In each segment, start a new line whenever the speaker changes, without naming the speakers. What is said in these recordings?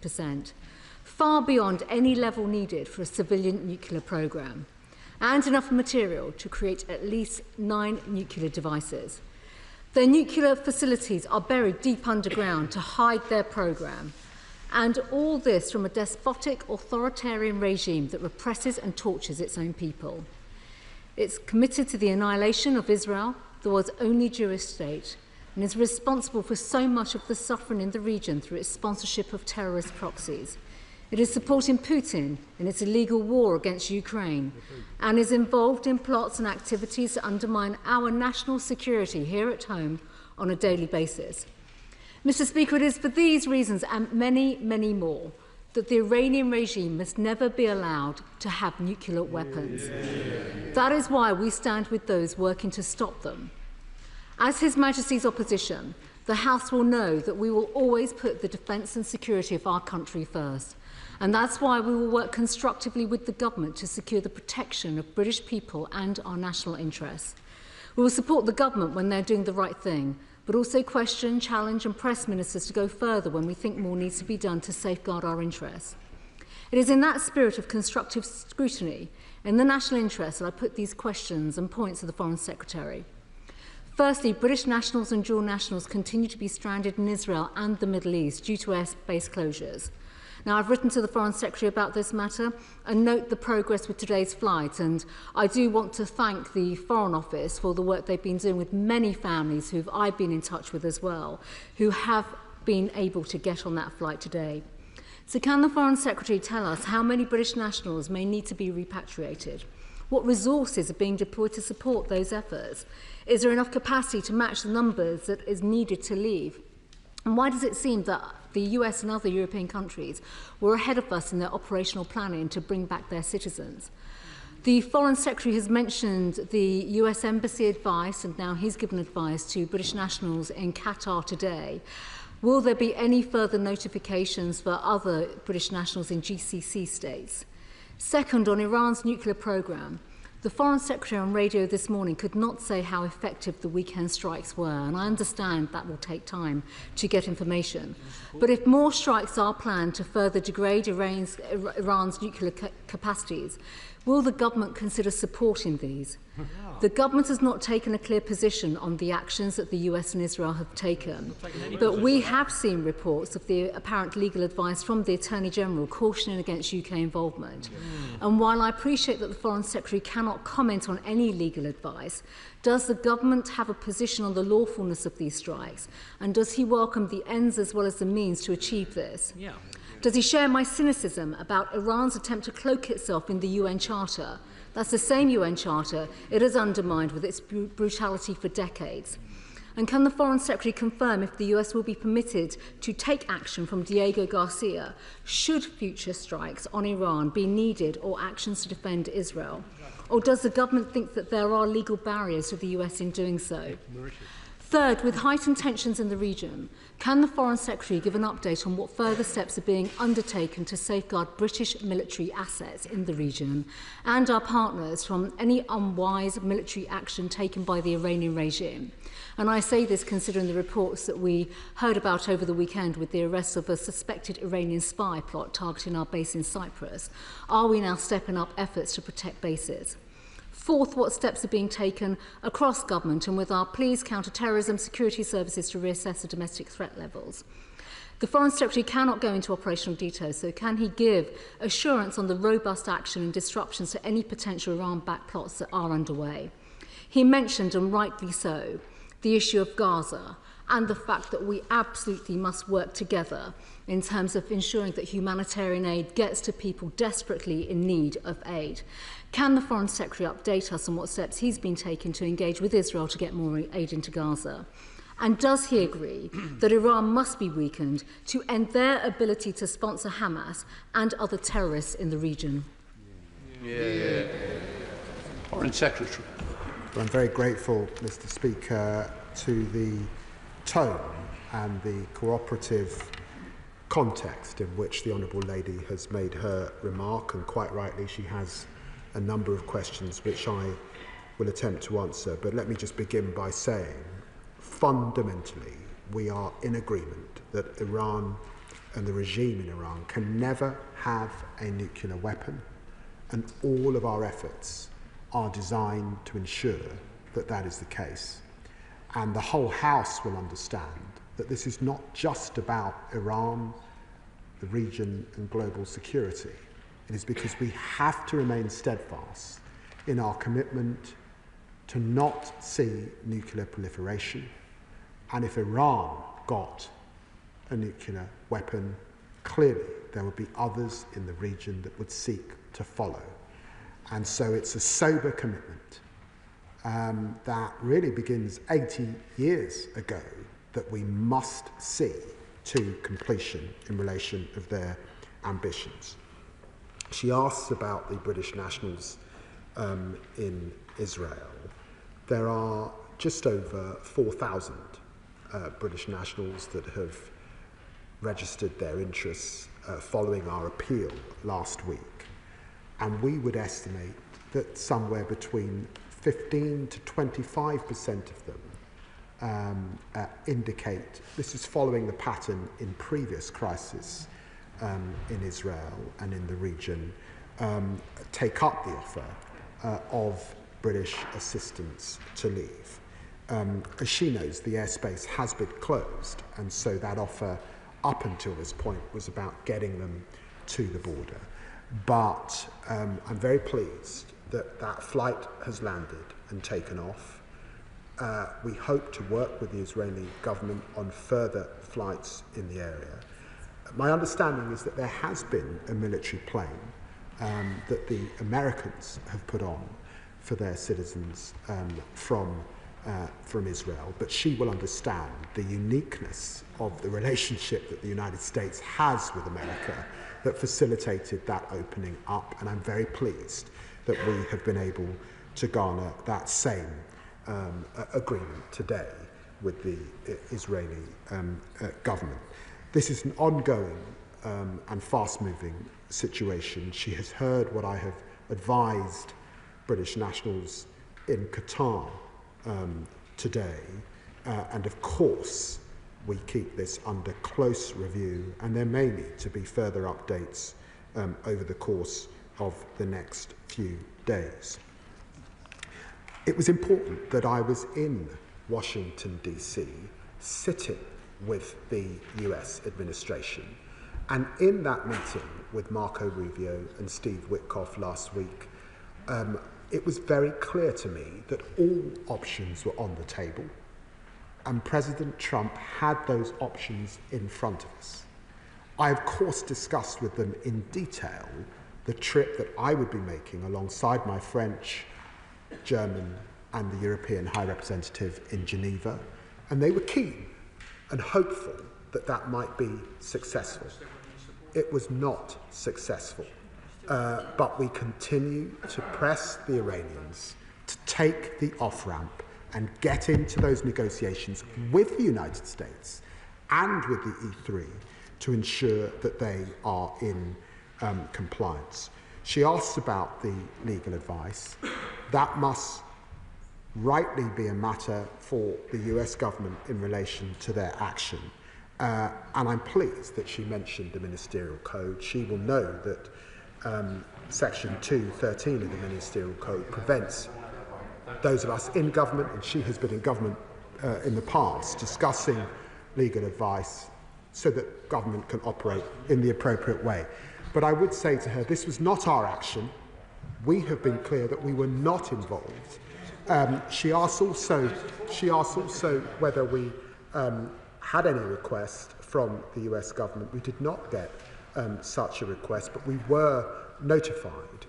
50%, far beyond any level needed for a civilian nuclear programme, and enough material to create at least 9 nuclear devices. Their nuclear facilities are buried deep underground to hide their programme, and all this from a despotic, authoritarian regime that represses and tortures its own people. It's committed to the annihilation of Israel, the world's only Jewish state, and is responsible for so much of the suffering in the region through its sponsorship of terrorist proxies. It is supporting Putin in its illegal war against Ukraine and is involved in plots and activities that undermine our national security here at home on a daily basis. Mr. Speaker, it is for these reasons and many, many more that the Iranian regime must never be allowed to have nuclear weapons. That is why we stand with those working to stop them. As His Majesty's opposition, the House will know that we will always put the defence and security of our country first. And that's why we will work constructively with the government to secure the protection of British people and our national interests. We will support the government when they're doing the right thing, but also question, challenge and press ministers to go further when we think more needs to be done to safeguard our interests. It is in that spirit of constructive scrutiny, in the national interest, that I put these questions and points to the Foreign Secretary. Firstly, British nationals and dual nationals continue to be stranded in Israel and the Middle East due to airbase closures. Now, I've written to the Foreign Secretary about this matter and note the progress with today's flight, and I do want to thank the Foreign Office for the work they've been doing with many families who I've been in touch with as well, who have been able to get on that flight today. So can the Foreign Secretary tell us how many British nationals may need to be repatriated? What resources are being deployed to support those efforts? Is there enough capacity to match the numbers that is needed to leave? And why does it seem that the US and other European countries were ahead of us in their operational planning to bring back their citizens? The Foreign Secretary has mentioned the US Embassy advice, and now he's given advice to British nationals in Qatar today. Will there be any further notifications for other British nationals in GCC states? Second, on Iran's nuclear programme, the Foreign Secretary on radio this morning could not say how effective the weekend strikes were, and I understand that will take time to get information. But if more strikes are planned to further degrade Iran's nuclear capacities, will the government consider supporting these? The government has not taken a clear position on the actions that the US and Israel have taken, but we have seen reports of the apparent legal advice from the Attorney General cautioning against UK involvement. And while I appreciate that the Foreign Secretary cannot comment on any legal advice, does the government have a position on the lawfulness of these strikes? And does he welcome the ends as well as the means to achieve this? Does he share my cynicism about Iran's attempt to cloak itself in the UN Charter? That's the same UN Charter it has undermined with its brutality for decades. And can the Foreign Secretary confirm if the US will be permitted to take action from Diego Garcia should future strikes on Iran be needed or actions to defend Israel? Or does the government think that there are legal barriers to the US in doing so? Third, with heightened tensions in the region, can the Foreign Secretary give an update on what further steps are being undertaken to safeguard British military assets in the region and our partners from any unwise military action taken by the Iranian regime? And I say this considering the reports that we heard about over the weekend with the arrest of a suspected Iranian spy plot targeting our base in Cyprus. Are we now stepping up efforts to protect bases? Fourth, what steps are being taken across government and with our police, counter-terrorism, security services to reassess the domestic threat levels? The Foreign Secretary cannot go into operational details, so can he give assurance on the robust action and disruptions to any potential Iran-backed plots that are underway? He mentioned, and rightly so, the issue of Gaza and the fact that we absolutely must work together in terms of ensuring that humanitarian aid gets to people desperately in need of aid. Can the Foreign Secretary update us on what steps he's been taking to engage with Israel to get more aid into Gaza? And does he agree that Iran must be weakened to end their ability to sponsor Hamas and other terrorists in the region?
Foreign Secretary.
Well, I'm very grateful, Mr. Speaker, to the tone and the cooperative context in which the Honourable Lady has made her remark, and quite rightly she has a number of questions which I will attempt to answer. But let me just begin by saying, fundamentally, we are in agreement that Iran and the regime in Iran can never have a nuclear weapon, and all of our efforts are designed to ensure that that is the case. And the whole House will understand that this is not just about Iran, the region and global security. It is because we have to remain steadfast in our commitment to not see nuclear proliferation. And if Iran got a nuclear weapon, clearly there would be others in the region that would seek to follow. And so it's a sober commitment that really begins 80 years ago that we must see to completion in relation of their ambitions. She asks about the British nationals in Israel. There are just over 4,000 British nationals that have registered their interests following our appeal last week. And we would estimate that somewhere between 15 to 25% of them indicate, this is following the pattern in previous crises in Israel and in the region, take up the offer of British assistance to leave. As she knows, the airspace has been closed, and so that offer up until this point was about getting them to the border. But I'm very pleased that that flight has landed and taken off. We hope to work with the Israeli government on further flights in the area. My understanding is that there has been a military plane that the Americans have put on for their citizens from Israel, but she will understand the uniqueness of the relationship that the United States has with America that facilitated that opening up, and I'm very pleased that we have been able to garner that same agreement today with the Israeli government. This is an ongoing and fast-moving situation. She has heard what I have advised British nationals in Qatar today, and of course we keep this under close review, and there may need to be further updates over the course of the next few days. It was important that I was in Washington, D.C., sitting with the US administration, and in that meeting with Marco Rubio and Steve Witkoff last week, it was very clear to me that all options were on the table, and President Trump had those options in front of us. I, of course, discussed with them in detail the trip that I would be making alongside my French, German, and the European High Representative in Geneva, and they were keen and hopeful that that might be successful. It was not successful. But we continue to press the Iranians to take the off-ramp and get into those negotiations with the United States and with the E3 to ensure that they are in compliance. She asks about the legal advice. That must rightly be a matter for the US government in relation to their action. And I'm pleased that she mentioned the ministerial code. She will know that Section 213 of the Ministerial Code prevents those of us in government, and she has been in government in the past, discussing legal advice so that government can operate in the appropriate way. But I would say to her, this was not our action. We have been clear that we were not involved. She asked also whether we had any request from the US government. We did not get such a request, but we were notified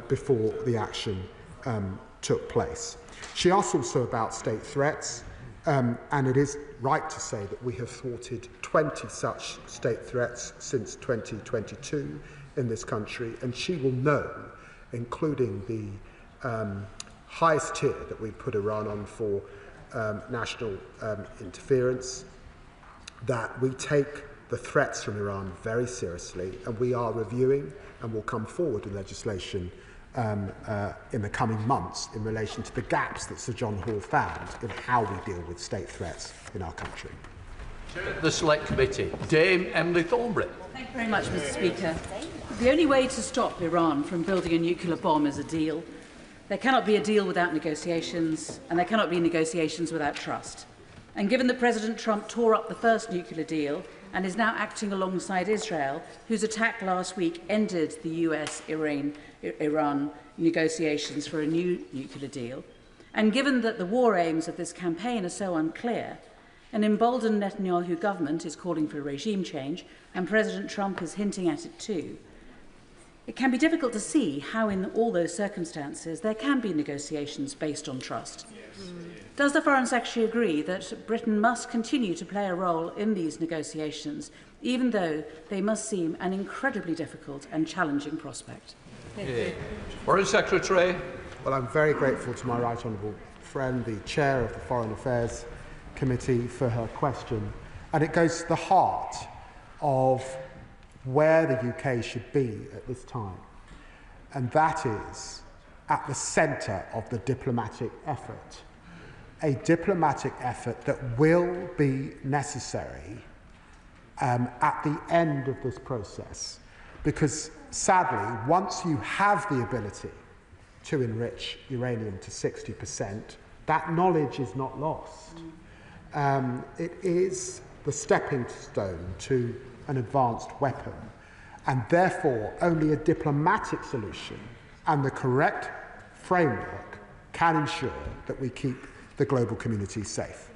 before the action took place. She asked also about state threats, and it is right to say that we have thwarted 20 such state threats since 2022 in this country, and she will know, including the highest tier that we put Iran on for national interference, that we take the threats from Iran very seriously, and we are reviewing and will come forward with legislation in the coming months in relation to the gaps that Sir John Hall found in how we deal with state threats in our country.
The Select Committee, Dame Emily Thornberry.
Thank you very much, Mr. Speaker. The only way to stop Iran from building a nuclear bomb is a deal. There cannot be a deal without negotiations, and there cannot be negotiations without trust. And given that President Trump tore up the first nuclear deal and is now acting alongside Israel, whose attack last week ended the US-Iran negotiations for a new nuclear deal, and given that the war aims of this campaign are so unclear, an emboldened Netanyahu government is calling for a regime change, and President Trump is hinting at it too. It can be difficult to see how, in all those circumstances, there can be negotiations based on trust. Does the Foreign Secretary agree that Britain must continue to play a role in these negotiations, even though they must seem an incredibly difficult and challenging prospect?
Foreign Secretary.
Well, I'm very grateful to my right honourable friend, the Chair of the Foreign Affairs Committee, for her question. And it goes to the heart of where the UK should be at this time. And that is at the centre of the diplomatic effort. A diplomatic effort that will be necessary at the end of this process. Because sadly, once you have the ability to enrich uranium to 60%, that knowledge is not lost. It is the stepping stone to an advanced weapon, and therefore only a diplomatic solution and the correct framework can ensure that we keep the global community safe.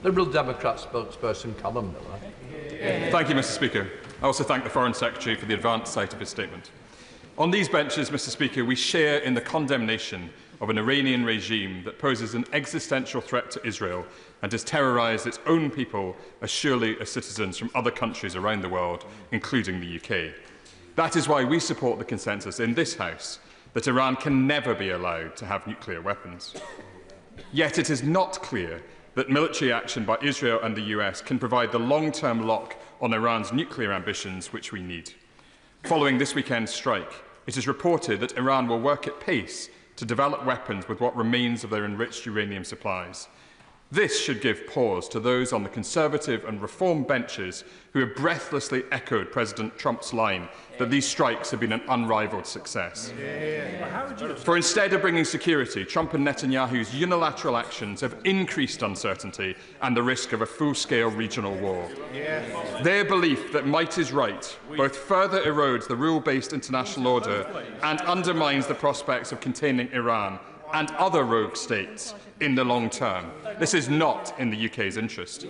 Liberal Democrat spokesperson Callum Miller.
Thank you, Mr. Speaker. I also thank the Foreign Secretary for the advanced sight of his statement. On these benches, Mr. Speaker, we share in the condemnation of an Iranian regime that poses an existential threat to Israel and has terrorised its own people as surely as citizens from other countries around the world, including the UK. That is why we support the consensus in this House that Iran can never be allowed to have nuclear weapons. Yet it is not clear that military action by Israel and the US can provide the long-term lock on Iran's nuclear ambitions which we need. Following this weekend's strike, it is reported that Iran will work at pace to develop weapons with what remains of their enriched uranium supplies. This should give pause to those on the Conservative and Reform benches who have breathlessly echoed President Trump's line that these strikes have been an unrivalled success. For instead of bringing security, Trump and Netanyahu's unilateral actions have increased uncertainty and the risk of a full-scale regional war. Their belief that might is right both further erodes the rule-based international order and undermines the prospects of containing Iran and other rogue states in the long term. This is not in the UK's interest.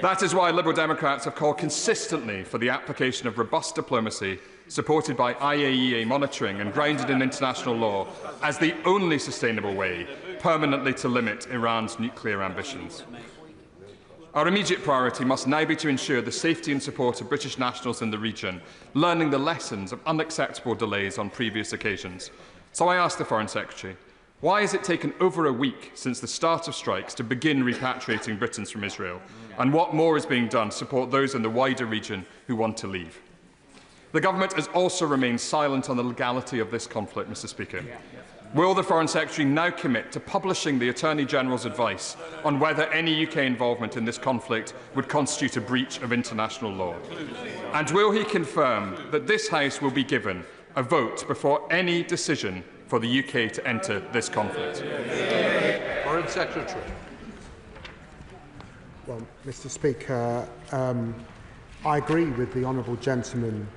That is why Liberal Democrats have called consistently for the application of robust diplomacy, supported by IAEA monitoring and grounded in international law, as the only sustainable way permanently to limit Iran's nuclear ambitions. Our immediate priority must now be to ensure the safety and support of British nationals in the region, learning the lessons of unacceptable delays on previous occasions. So I ask the Foreign Secretary, why has it taken over a week since the start of strikes to begin repatriating Britons from Israel? And what more is being done to support those in the wider region who want to leave? The government has also remained silent on the legality of this conflict, Mr. Speaker. Will the Foreign Secretary now commit to publishing the Attorney General's advice on whether any UK involvement in this conflict would constitute a breach of international law? And will he confirm that this House will be given a vote before any decision for the UK to enter this conflict?
Foreign Secretary.
Well, Mr. Speaker, I agree with the honourable gentleman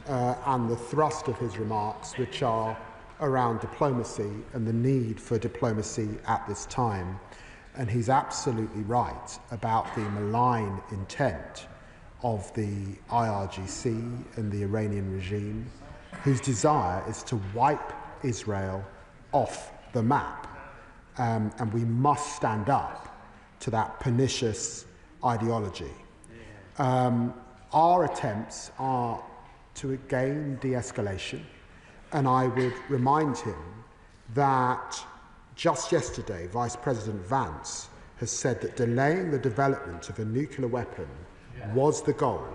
and the thrust of his remarks, which are around diplomacy and the need for diplomacy at this time. And he's absolutely right about the malign intent of the IRGC and the Iranian regime, whose desire is to wipe Israel off the map. And we must stand up to that pernicious ideology. Our attempts are to gain de-escalation, and I would remind him that just yesterday Vice President Vance has said that delaying the development of a nuclear weapon was the goal.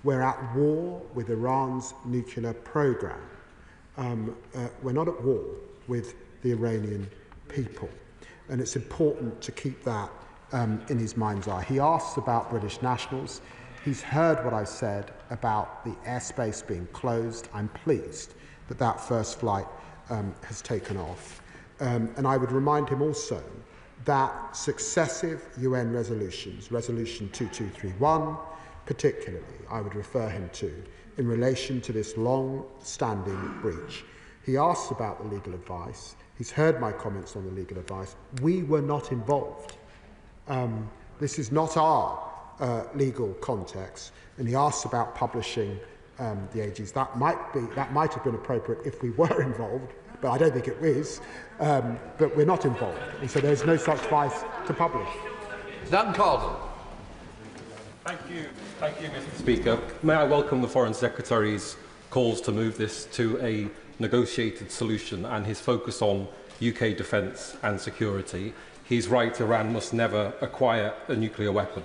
We're at war with Iran's nuclear program. We're not at war with the Iranian people, and it's important to keep that in his mind's eye. He asks about British nationals. He's heard what I said about the airspace being closed. I'm pleased that that first flight has taken off. And I would remind him also that successive UN resolutions, Resolution 2231 particularly, I would refer him to, in relation to this long-standing breach. He asks about the legal advice. He's heard my comments on the legal advice. We were not involved. This is not our legal context. And he asks about publishing the AGs. That might have been appropriate if we were involved, but I don't think it is. But we're not involved, and so there's no such advice to publish.
Dan Cardle.
Thank you, Mr. Speaker. May I welcome the Foreign Secretary's calls to move this to a negotiated solution and his focus on UK defence and security. He's right, Iran must never acquire a nuclear weapon.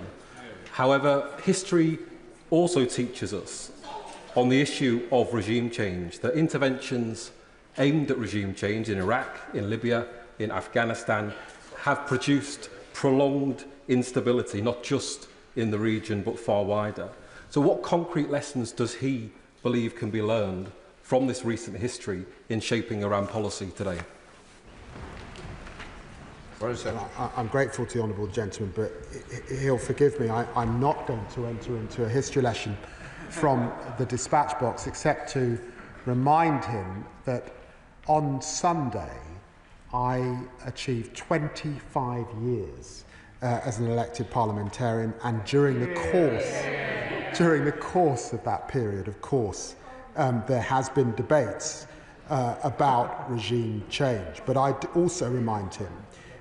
However, history also teaches us on the issue of regime change that interventions aimed at regime change in Iraq, in Libya, in Afghanistan have produced prolonged instability, not just in the region but far wider. So what concrete lessons does he believe can be learned from this recent history in shaping Iran policy today?
I'm grateful to the honourable gentleman, but he'll forgive me. I'm not going to enter into a history lesson from the dispatch box, except to remind him that on Sunday I achieved 25 years as an elected parliamentarian, and during the course of that period, of course, there has been debates about regime change. But I also remind him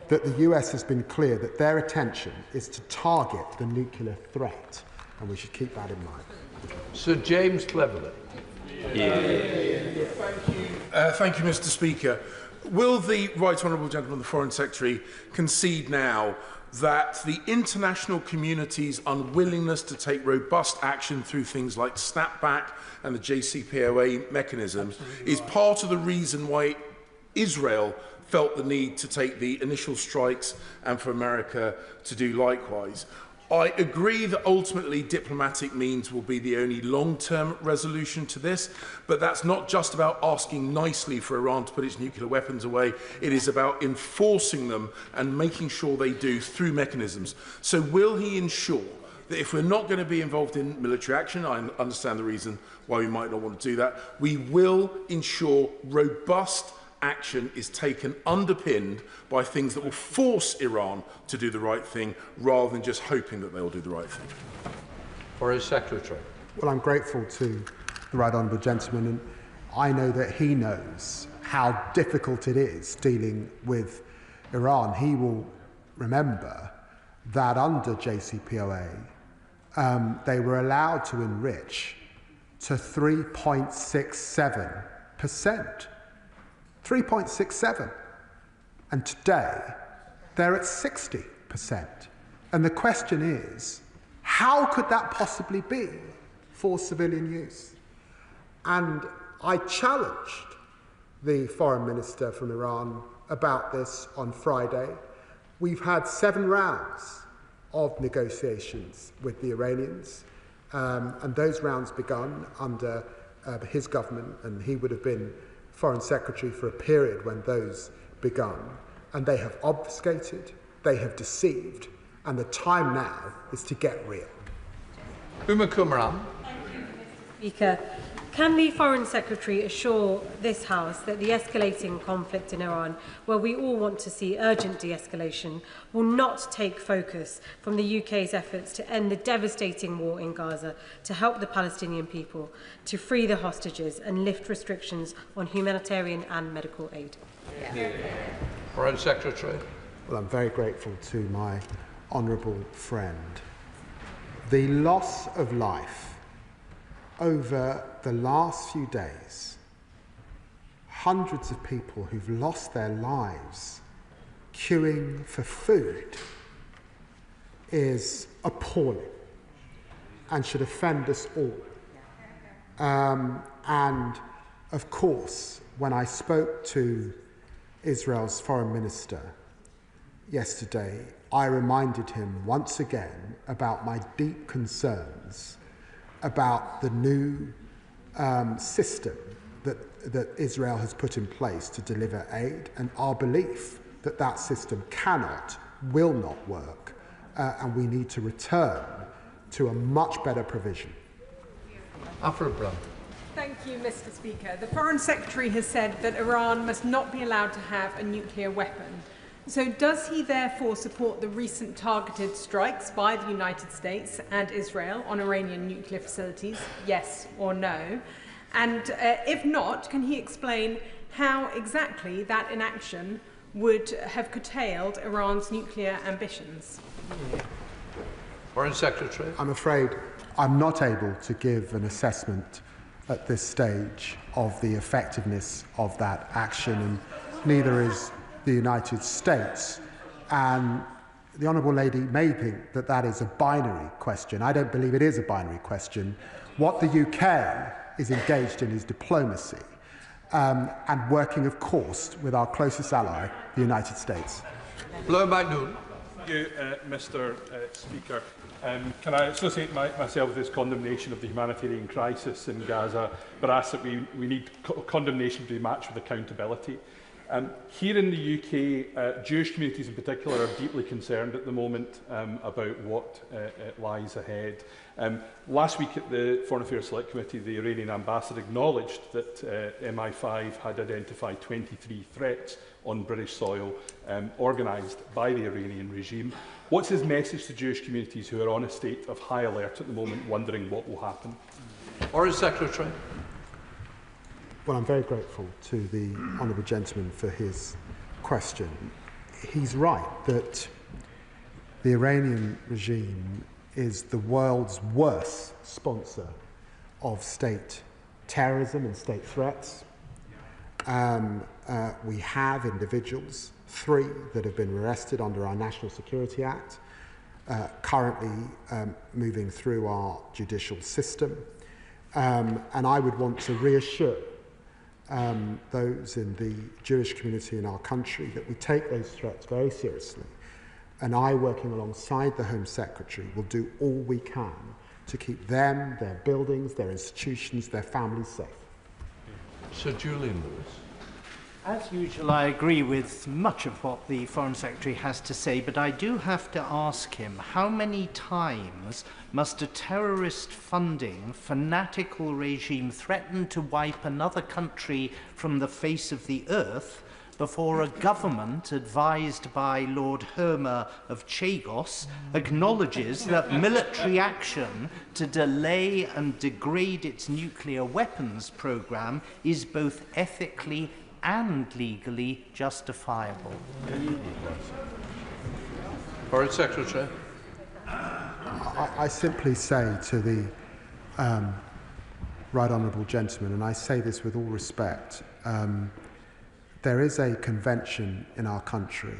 that the US has been clear that their attention is to target the nuclear threat, and we should keep that in mind.
Sir James Cleverly.
Thank you, Mr. Speaker. Will the Right Honourable Gentleman, the Foreign Secretary, concede now that the international community's unwillingness to take robust action through things like snapback and the JCPOA mechanism is part of the reason why Israel felt the need to take the initial strikes and for America to do likewise? I agree that ultimately diplomatic means will be the only long-term resolution to this, but that's not just about asking nicely for Iran to put its nuclear weapons away. It is about enforcing them and making sure they do through mechanisms. So will he ensure that if we're not going to be involved in military action, I understand the reason why we might not want to do that, we will ensure robust action is taken underpinned by things that will force Iran to do the right thing rather than just hoping that they will do the right thing?
For his secretary.
Well, I'm grateful to the right honourable gentleman, and I know that he knows how difficult it is dealing with Iran. He will remember that under JCPOA they were allowed to enrich to 3.67%. 3.67, and today they're at 60%. And the question is, how could that possibly be for civilian use? And I challenged the foreign minister from Iran about this on Friday. We've had 7 rounds of negotiations with the Iranians, and those rounds begun under his government, and he would have been Foreign Secretary for a period when those begun, and they have obfuscated, they have deceived, and the time now is to get real.
Uma Kumran.
Thank you, Mr. Speaker. Can the Foreign Secretary assure this House that the escalating conflict in Iran, where we all want to see urgent de-escalation, will not take focus from the UK's efforts to end the devastating war in Gaza, to help the Palestinian people, to free the hostages and lift restrictions on humanitarian and medical aid?
Foreign Secretary.
Well, I'm very grateful to my honourable friend. The loss of life over the last few days, hundreds of people who've lost their lives queuing for food is appalling and should offend us all. And of course, when I spoke to Israel's foreign minister yesterday, I reminded him once again about my deep concerns about the new system that Israel has put in place to deliver aid, and our belief that that system will not work, and we need to return to a much better provision.
Alfred Brown.
Thank you, Mr. Speaker. The Foreign Secretary has said that Iran must not be allowed to have a nuclear weapon. So does he therefore support the recent targeted strikes by the United States and Israel on Iranian nuclear facilities, yes or no? And if not, can he explain how exactly that inaction would have curtailed Iran's nuclear ambitions?
Foreign Secretary.
I'm afraid I'm not able to give an assessment at this stage of the effectiveness of that action, and neither is the United States. And the Honourable Lady may think that that is a binary question. I don't believe it is a binary question. What the UK is engaged in is diplomacy, and working, of course, with our closest ally, the United States.
Blair McNoon.
Thank you, Mr. Speaker. Can I associate myself with this condemnation of the humanitarian crisis in Gaza, but ask that we need condemnation to be matched with accountability? Here in the UK, Jewish communities in particular are deeply concerned at the moment about what lies ahead. Last week at the Foreign Affairs Select Committee, the Iranian ambassador acknowledged that MI5 had identified 23 threats on British soil organised by the Iranian regime. What's his message to Jewish communities who are on a state of high alert at the moment, wondering what will happen?
Foreign Secretary.
Well, I'm very grateful to the honourable gentleman for his question. He's right that the Iranian regime is the world's worst sponsor of state terrorism and state threats. We have individuals, 3 that have been arrested under our National Security Act, currently moving through our judicial system. And I would want to reassure those in the Jewish community in our country that we take those threats very seriously. And I, working alongside the Home Secretary, will do all we can to keep them, their buildings, their institutions, their families safe.
Sir Julian Lewis.
As usual, I agree with much of what the Foreign Secretary has to say, but I do have to ask him, how many times must a terrorist-funding, fanatical regime threaten to wipe another country from the face of the earth before a government advised by Lord Hermer of Chagos acknowledges that military action to delay and degrade its nuclear weapons program is both ethically and legally justifiable?
Foreign Secretary.
I simply say to the right honourable gentleman, and I say this with all respect, there is a convention in our country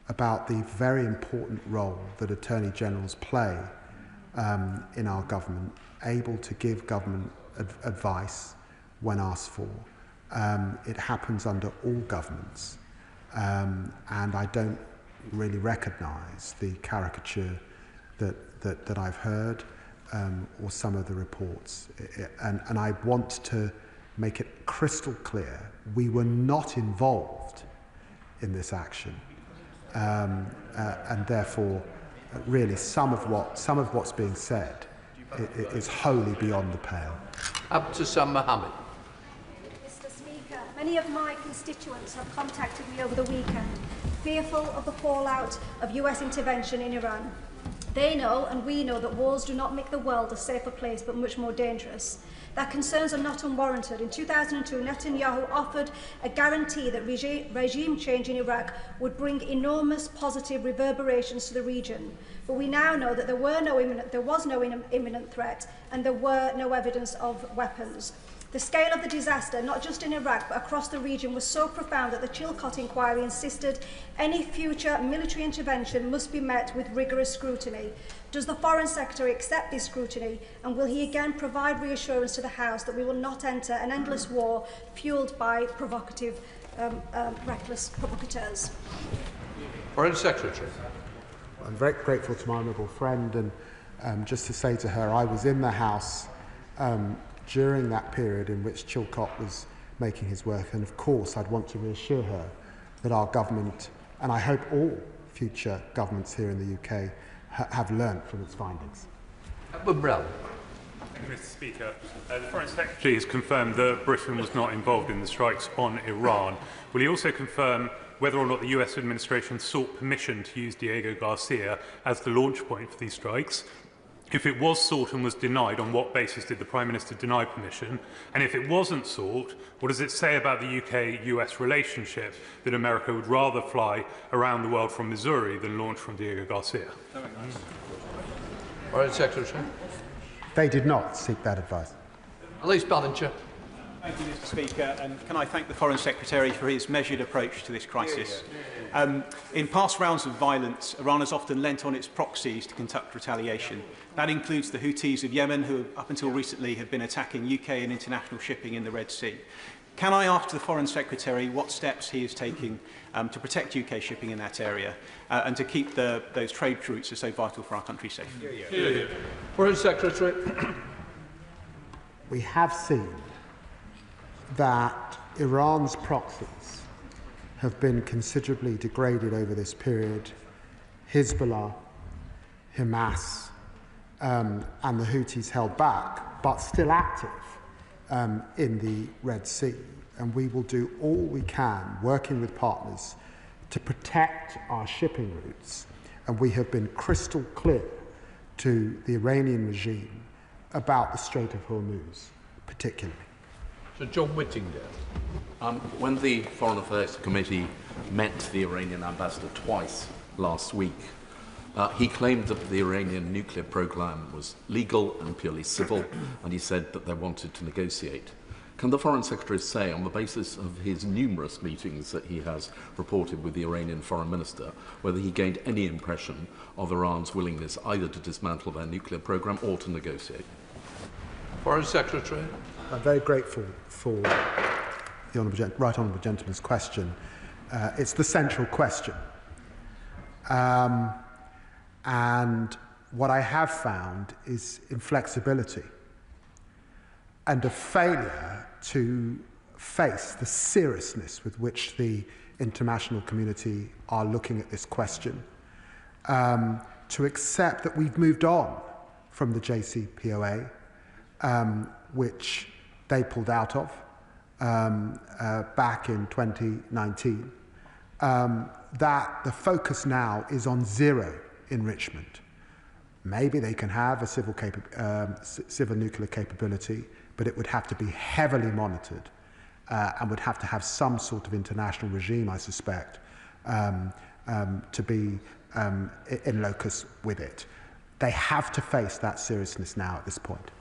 about the very important role that Attorney Generals play in our government, able to give government advice when asked for. It happens under all governments, and I don't really recognise the caricature that I've heard or some of the reports. And I want to make it crystal clear, we were not involved in this action, and therefore, really, some of what's being said is wholly beyond the pale.
Abdesam Mohammed.
Mr. Speaker, many of my constituents have contacted me over the weekend, fearful of the fallout of US intervention in Iran. They know, and we know, that wars do not make the world a safer place, but much more dangerous. Their concerns are not unwarranted. In 2002, Netanyahu offered a guarantee that regime change in Iraq would bring enormous positive reverberations to the region. But we now know that there was no imminent threat, and there were no evidence of weapons. The scale of the disaster, not just in Iraq, but across the region, was so profound that the Chilcot inquiry insisted any future military intervention must be met with rigorous scrutiny. Does the Foreign Secretary accept this scrutiny, and will he again provide reassurance to the House that we will not enter an endless war fuelled by provocative, reckless provocateurs?
Foreign Secretary.
I'm very grateful to my honourable friend, and just to say to her, I was in the House during that period in which Chilcot was making his work, and of course I'd want to reassure her that our government, and I hope all future governments here in the UK, have learnt from its findings.
Brown.
Thank you, Mr. Speaker. The Foreign Secretary has confirmed that Britain was not involved in the strikes on Iran. Will he also confirm whether or not the US administration sought permission to use Diego Garcia as the launch point for these strikes? If it was sought and was denied, on what basis did the Prime Minister deny permission? And if it wasn't sought, what does it say about the UK-US relationship that America would rather fly around the world from Missouri than launch from Diego Garcia?
Foreign Secretary.
They did not seek that advice.
Elise Ballinger.
Thank you, Mr. Speaker, and can I thank the Foreign Secretary for his measured approach to this crisis. In past rounds of violence, Iran has often lent on its proxies to conduct retaliation. That includes the Houthis of Yemen, who up until recently have been attacking UK and international shipping in the Red Sea. Can I ask the Foreign Secretary what steps he is taking to protect UK shipping in that area and to keep those trade routes that are so vital for our country safe?
Foreign Secretary.
We have seen that Iran's proxies have been considerably degraded over this period. Hezbollah, Hamas, and the Houthis held back, but still active in the Red Sea. And we will do all we can, working with partners, to protect our shipping routes. And we have been crystal clear to the Iranian regime about the Strait of Hormuz, particularly.
Sir John Whittingdale.
When the Foreign Affairs Committee met the Iranian ambassador twice last week, he claimed that the Iranian nuclear program was legal and purely civil, and he said that they wanted to negotiate. Can the Foreign Secretary say, on the basis of his numerous meetings that he has reported with the Iranian Foreign Minister, whether he gained any impression of Iran's willingness either to dismantle their nuclear program or to negotiate?
Foreign Secretary.
I'm very grateful for the right honourable gentleman's question. It's the central question. And what I have found is inflexibility and a failure to face the seriousness with which the international community are looking at this question, to accept that we've moved on from the JCPOA, which they pulled out of back in 2019, that the focus now is on zero enrichment. Maybe they can have a civil nuclear capability, but it would have to be heavily monitored and would have to have some sort of international regime, I suspect, to be in locus with it. They have to face that seriousness now at this point.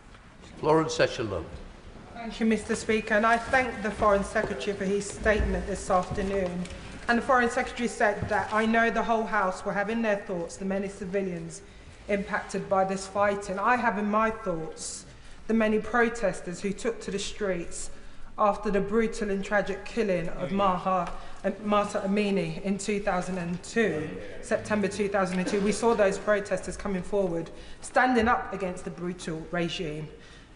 Florence Session.
Thank you, Mr. Speaker, and I thank the Foreign Secretary for his statement this afternoon. And the Foreign Secretary said that I know the whole House will have in their thoughts the many civilians impacted by this fighting. I have in my thoughts the many protesters who took to the streets after the brutal and tragic killing of Mahsa Amini in 2002, September 2002. We saw those protesters coming forward, standing up against the brutal regime,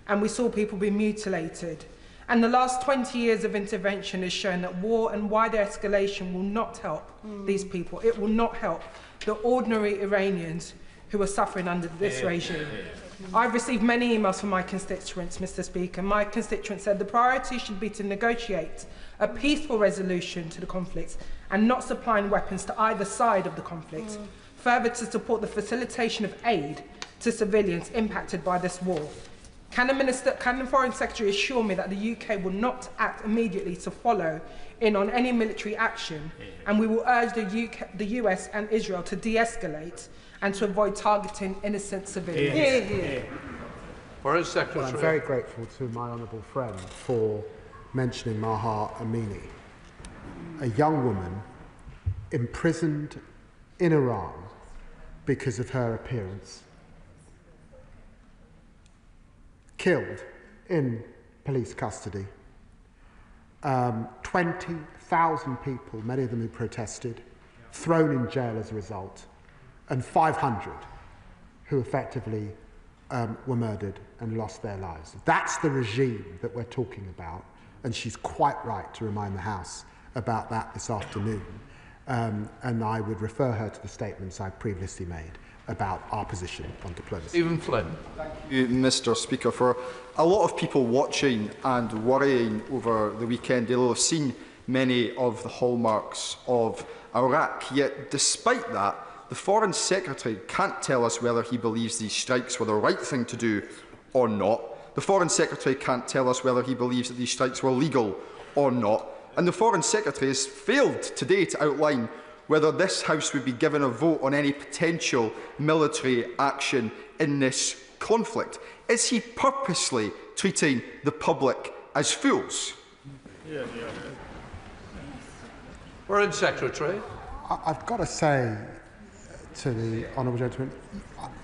and we saw people be mutilated. And the last 20 years of intervention has shown that war and wider escalation will not help these people. It will not help the ordinary Iranians who are suffering under this regime. I've received many emails from my constituents, Mr. Speaker. My constituents said the priority should be to negotiate a peaceful resolution to the conflict and not supplying weapons to either side of the conflict. Further, to support the facilitation of aid to civilians impacted by this war. Can the Foreign Secretary assure me that the UK will not act immediately to follow in on any military action, and we will urge the US and Israel to de-escalate and to avoid targeting innocent civilians?
Foreign Secretary.
Well, I'm very grateful to my honourable friend for mentioning Mahsa Amini, a young woman imprisoned in Iran because of her appearance, killed in police custody. 20,000 people, many of them who protested, thrown in jail as a result. and 500 who effectively were murdered and lost their lives. That's the regime that we're talking about, and she's quite right to remind the House about that this afternoon. And I would refer her to the statements I previously made about our position on diplomacy.
Stephen Flynn.
Thank you, Mr. Speaker. For a lot of people watching and worrying over the weekend, they'll have seen many of the hallmarks of Iraq. Yet, despite that, the Foreign Secretary can't tell us whether he believes these strikes were the right thing to do or not. The Foreign Secretary can't tell us whether he believes that these strikes were legal or not. And the Foreign Secretary has failed today to outline whether this House would be given a vote on any potential military action in this conflict. Is he purposely treating the public as fools?
Foreign Secretary.
I've got to say to the honourable gentleman,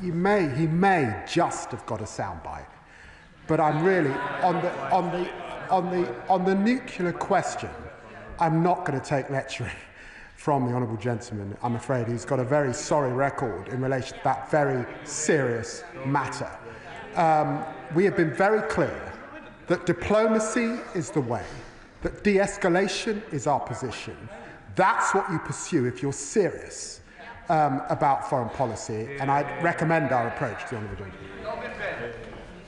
he may just have got a soundbite, but I'm really on the nuclear question. I'm not going to take lecturing from the honourable gentleman. I'm afraid he's got a very sorry record in relation to that very serious matter. We have been very clear that diplomacy is the way, that de-escalation is our position. That's what you pursue if you're serious about foreign policy, and I'd recommend our approach to the honourable gentleman.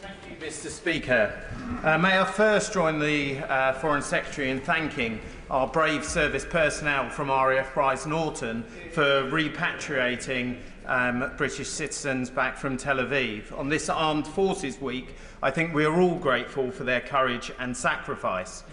Thank you, Mr. Speaker. May I first join the Foreign Secretary in thanking our brave service personnel from RAF Prize Norton for repatriating British citizens back from Tel Aviv. On this Armed Forces Week, I think we are all grateful for their courage and sacrifice.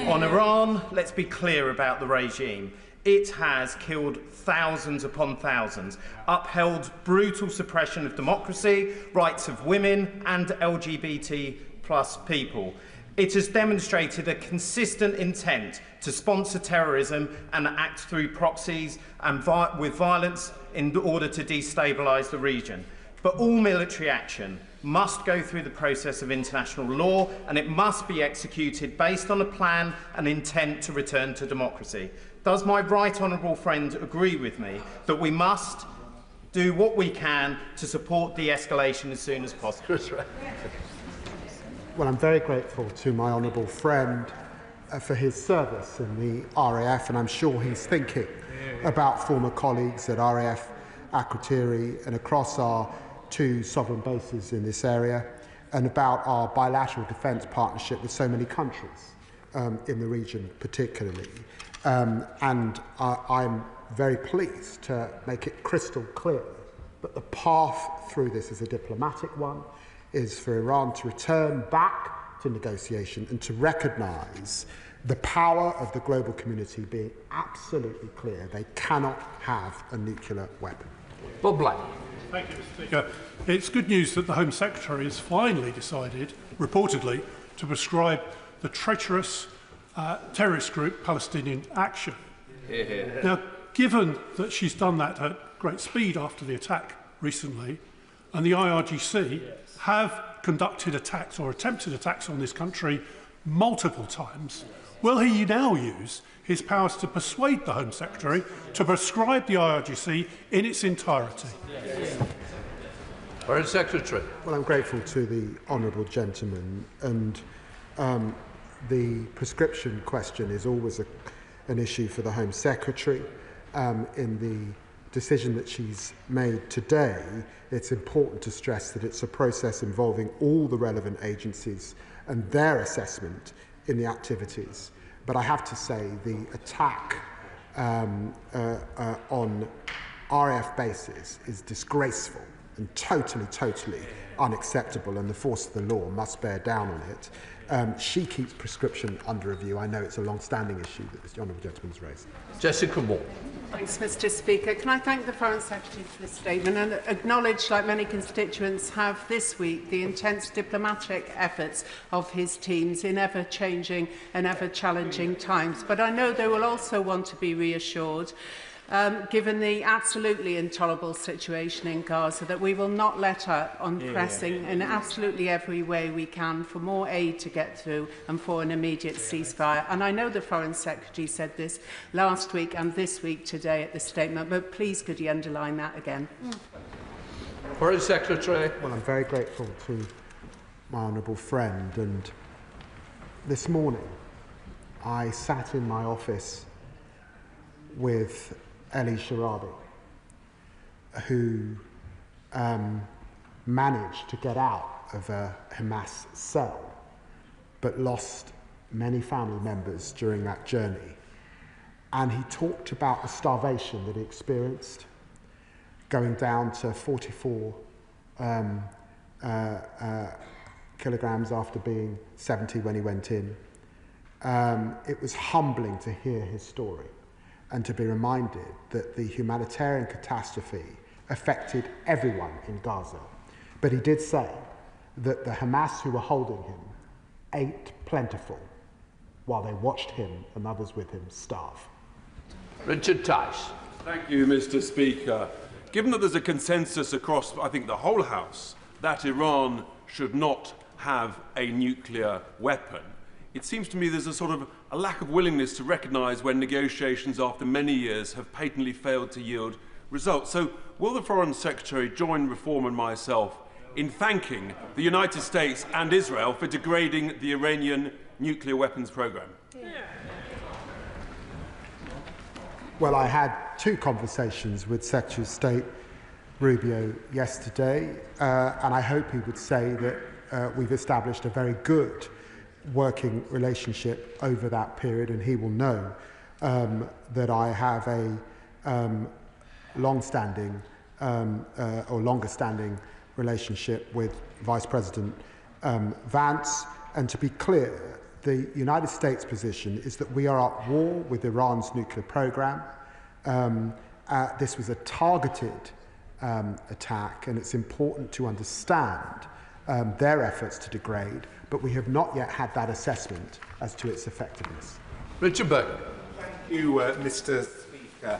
On Iran, let's be clear about the regime. It has killed thousands upon thousands, upheld brutal suppression of democracy, rights of women and LGBT+ people. It has demonstrated a consistent intent to sponsor terrorism and act through proxies and with violence in order to destabilise the region. But all military action must go through the process of international law, and it must be executed based on a plan and intent to return to democracy. Does my right honourable friend agree with me that we must do what we can to support de-escalation as soon as possible?
Well, I'm very grateful to my honourable friend for his service in the RAF, and I'm sure he's thinking about former colleagues at RAF Akrotiri and across our 2 sovereign bases in this area, and about our bilateral defence partnership with so many countries in the region particularly. And I'm very pleased to make it crystal clear that the path through this is a diplomatic one, is for Iran to return back to negotiation and to recognise the power of the global community being absolutely clear. They cannot have a nuclear weapon.
Bob Black.
Thank you, Mr. Speaker. It's good news that the Home Secretary has finally decided, reportedly, to prescribe the treacherous terrorist group Palestinian Action. Now, given that she's done that at great speed after the attack recently, and the IRGC have conducted attacks or attempted attacks on this country multiple times, will he now use his powers to persuade the Home Secretary to prescribe the IRGC in its entirety?
Foreign Secretary.
Well, I'm grateful to the honourable gentleman, and the prescription question is always an issue for the Home Secretary. In the decision that she's made today, it's important to stress that it's a process involving all the relevant agencies and their assessment in the activities. But I have to say the attack on RAF bases is disgraceful and totally unacceptable, and the force of the law must bear down on it. She keeps prescription under review. I know it's a long-standing issue that the honourable gentleman has raised.
Jessica Moore.
Thanks, Mr. Speaker. Can I thank the Foreign Secretary for this statement and acknowledge, like many constituents have this week, the intense diplomatic efforts of his teams in ever-changing and ever-challenging times. But I know they will also want to be reassured given the absolutely intolerable situation in Gaza, that we will not let up on pressing in absolutely every way we can for more aid to get through and for an immediate ceasefire. And I know the Foreign Secretary said this last week and this week today at the statement, but please could you underline that again?
Foreign Secretary.
Well, I'm very grateful to my honourable friend, and this morning I sat in my office with Eli Sharabi, who managed to get out of a Hamas cell but lost many family members during that journey. And he talked about the starvation that he experienced, going down to 44 kilograms after being 70 when he went in. It was humbling to hear his story and to be reminded that the humanitarian catastrophe affected everyone in Gaza. But he did say that the Hamas who were holding him ate plentiful while they watched him and others with him starve.
Richard Tice.
Thank you, Mr. Speaker. Given that there's a consensus across, I think, the whole House that Iran should not have a nuclear weapon, it seems to me there's a sort of a lack of willingness to recognise when negotiations after many years have patently failed to yield results. So will the Foreign Secretary join Reform and myself in thanking the United States and Israel for degrading the Iranian nuclear weapons programme?
Well, I had two conversations with Secretary of State Rubio yesterday, and I hope he would say that we've established a very good working relationship over that period, and he will know that I have a long-standing or longer-standing relationship with Vice President Vance. And to be clear, the United States position is that we are at war with Iran's nuclear program. This was a targeted attack, and it's important to understand their efforts to degrade, but we have not yet had that assessment as to its effectiveness.
Richard Burke.
Thank you, Mr. Speaker.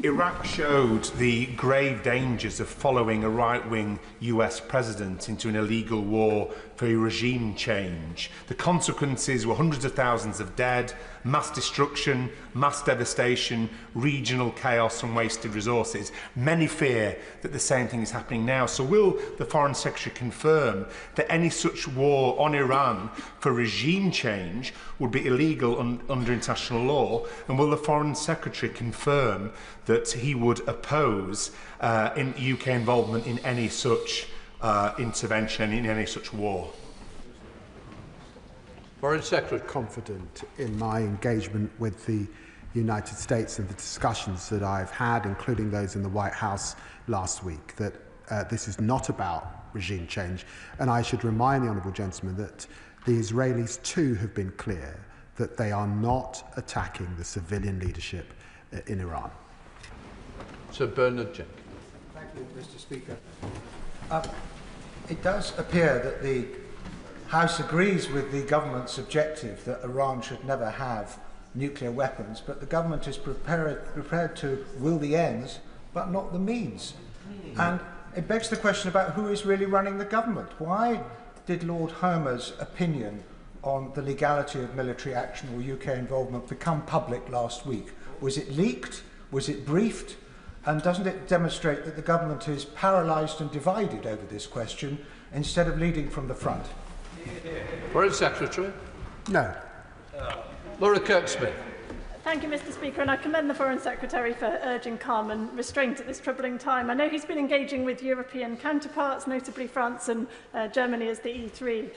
Iraq showed the grave dangers of following a right-wing US president into an illegal war for a regime change. The consequences were hundreds of thousands of dead, mass destruction, mass devastation, regional chaos and wasted resources. Many fear that the same thing is happening now. So will the Foreign Secretary confirm that any such war on Iran for regime change would be illegal under international law? And will the Foreign Secretary confirm that he would oppose in UK involvement in any such intervention, in any such war?
Foreign Secretary. Confident in my engagement with the United States and the discussions that I've had, including those in the White House last week, that this is not about regime change. And I should remind the honourable gentleman that the Israelis too have been clear that they are not attacking the civilian leadership in Iran.
Sir Bernard Jenkins.
Thank you, Mr. Speaker. It does appear that the House agrees with the government's objective that Iran should never have nuclear weapons, but the government is prepared to will the ends, but not the means. And it begs the question about who is really running the government. Why did Lord Homer's opinion on the legality of military action or UK involvement become public last week? Was it leaked? Was it briefed? And doesn't it demonstrate that the government is paralysed and divided over this question instead of leading from the front?
Foreign Secretary.
No.
Laura Kirk-Smith.
Thank you, Mr. Speaker, and I commend the Foreign Secretary for urging calm and restraint at this troubling time. I know he's been engaging with European counterparts, notably France and Germany as the E3.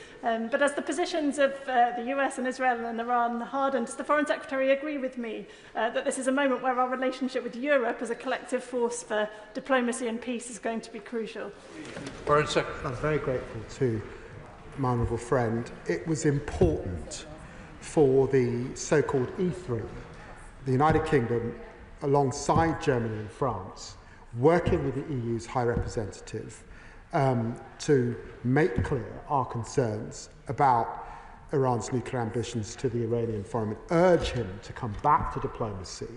But as the positions of the US and Israel and Iran harden, does the Foreign Secretary agree with me that this is a moment where our relationship with Europe as a collective force for diplomacy and peace is going to be crucial?
Foreign Secretary.
I'm very grateful to my honourable friend. It was important for the so-called E3, the United Kingdom, alongside Germany and France, working with the EU's High Representative to make clear our concerns about Iran's nuclear ambitions to the Iranian forum and urge him to come back to diplomacy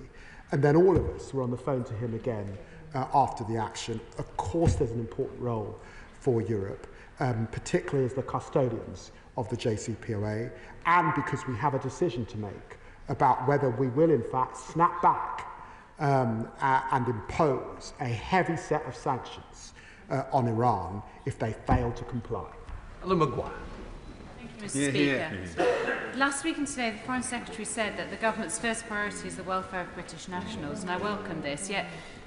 And then all of us were on the phone to him again after the action. Of course, there's an important role for Europe, particularly as the custodians of the JCPOA, and because we have a decision to make about whether we will, in fact, snap back and impose a heavy set of sanctions on Iran if they fail to comply.
Alan Maguire.
Mr. Speaker. Last week and today, the Foreign Secretary said that the government's first priority is the welfare of British nationals, and I welcome this. Yet,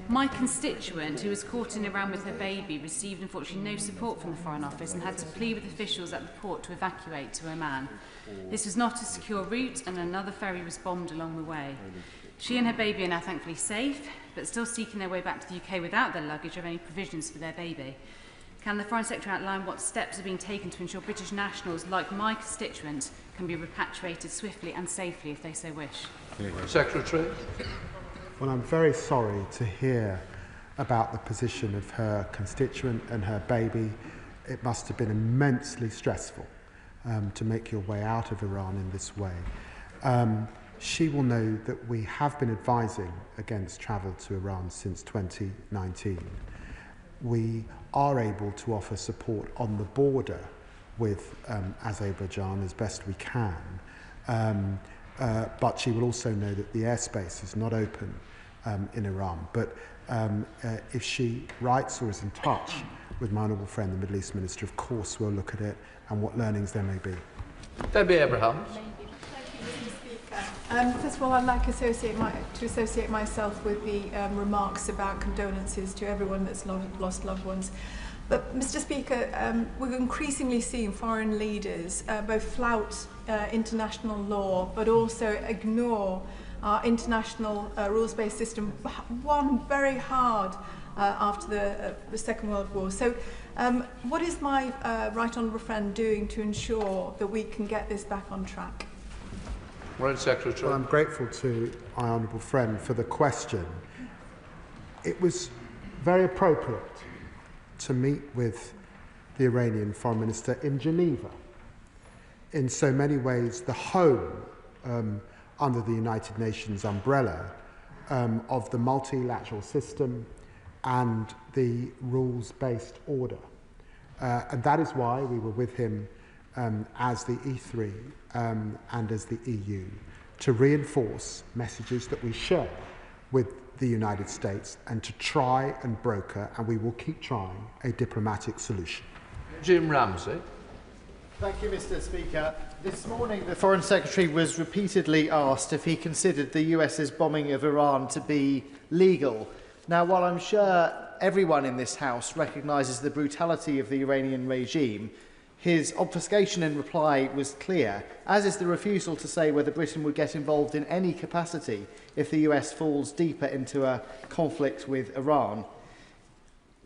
my constituent, who was caught in Iran with her baby, received unfortunately no support from the Foreign Office and had to plead with officials at the port to evacuate to Oman. This was not a secure route, and another ferry was bombed along the way. She and her baby are now thankfully safe, but still seeking their way back to the UK without their luggage or any provisions for their baby. Can the Foreign Secretary outline what steps are being taken to ensure British nationals, like my constituent, can be repatriated swiftly and safely if they so wish?
Secretary.
Well, I'm very sorry to hear about the position of her constituent and her baby. It must have been immensely stressful to make your way out of Iran in this way. She will know that we have been advising against travel to Iran since 2019. We are able to offer support on the border with Azerbaijan as best we can, but she will also know that the airspace is not open in Iran. But if she writes or is in touch with my honourable friend, the Middle East Minister, of course we'll look at it and what learnings there may be.
Debbie Abrahams.
First of all, I'd like to associate myself with the remarks about condolences to everyone that's lost loved ones. But, Mr. Speaker, we're increasingly seeing foreign leaders both flout international law, but also ignore our international rules-based system, won very hard after the Second World War. So, what is my right honourable friend doing to ensure that we can get this back on track?
Well, I'm grateful to my honourable friend for the question. It was very appropriate to meet with the Iranian Foreign Minister in Geneva. In so many ways, the home under the United Nations umbrella of the multilateral system and the rules-based order. And that is why we were with him as the E3 and as the EU to reinforce messages that we share with the United States and to try and broker, and we will keep trying, a diplomatic solution.
Jim Ramsey.
Thank you, Mr. Speaker. This morning, the Foreign Secretary was repeatedly asked if he considered the US's bombing of Iran to be legal. Now, while I'm sure everyone in this House recognises the brutality of the Iranian regime, his obfuscation in reply was clear, as is the refusal to say whether Britain would get involved in any capacity if the US falls deeper into a conflict with Iran.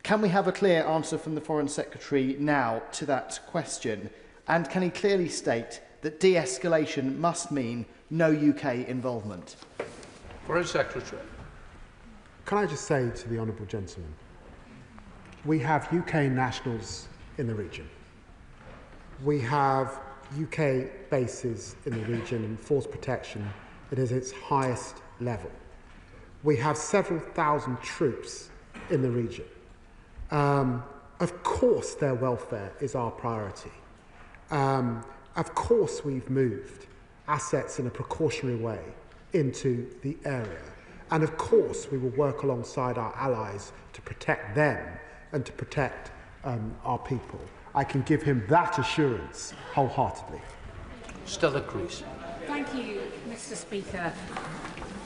Can we have a clear answer from the Foreign Secretary now to that question? And can he clearly state that de-escalation must mean no UK involvement?
Foreign Secretary.
Can I just say to the honourable gentleman, we have UK nationals in the region. We have UK bases in the region and force protection that is its highest level. We have several thousand troops in the region. Of course their welfare is our priority. Of course we've moved assets in a precautionary way into the area. And of course we will work alongside our allies to protect them and to protect our people. I can give him that assurance wholeheartedly.
Stella Creasy.
Thank you, Mr. Speaker.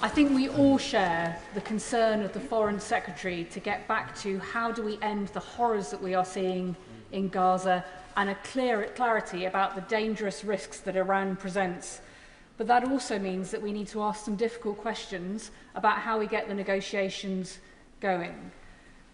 I think we all share the concern of the Foreign Secretary to get back to how do we end the horrors that we are seeing in Gaza and a clarity about the dangerous risks that Iran presents. But that also means that we need to ask some difficult questions about how we get the negotiations going.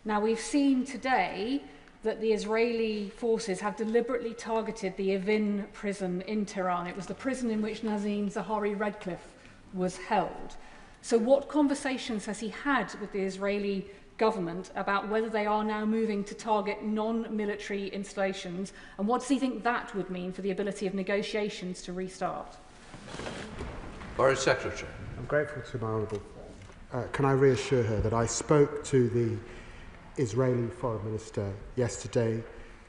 Now, we've seen today that the Israeli forces have deliberately targeted the Evin prison in Tehran. It was the prison in which Nazim Zahawi Redcliffe was held. So what conversations has he had with the Israeli government about whether they are now moving to target non-military installations, and what does he think that would mean for the ability of negotiations to restart?
Foreign Secretary.
I'm grateful to my honourable can I reassure her that I spoke to the Israeli Foreign Minister yesterday.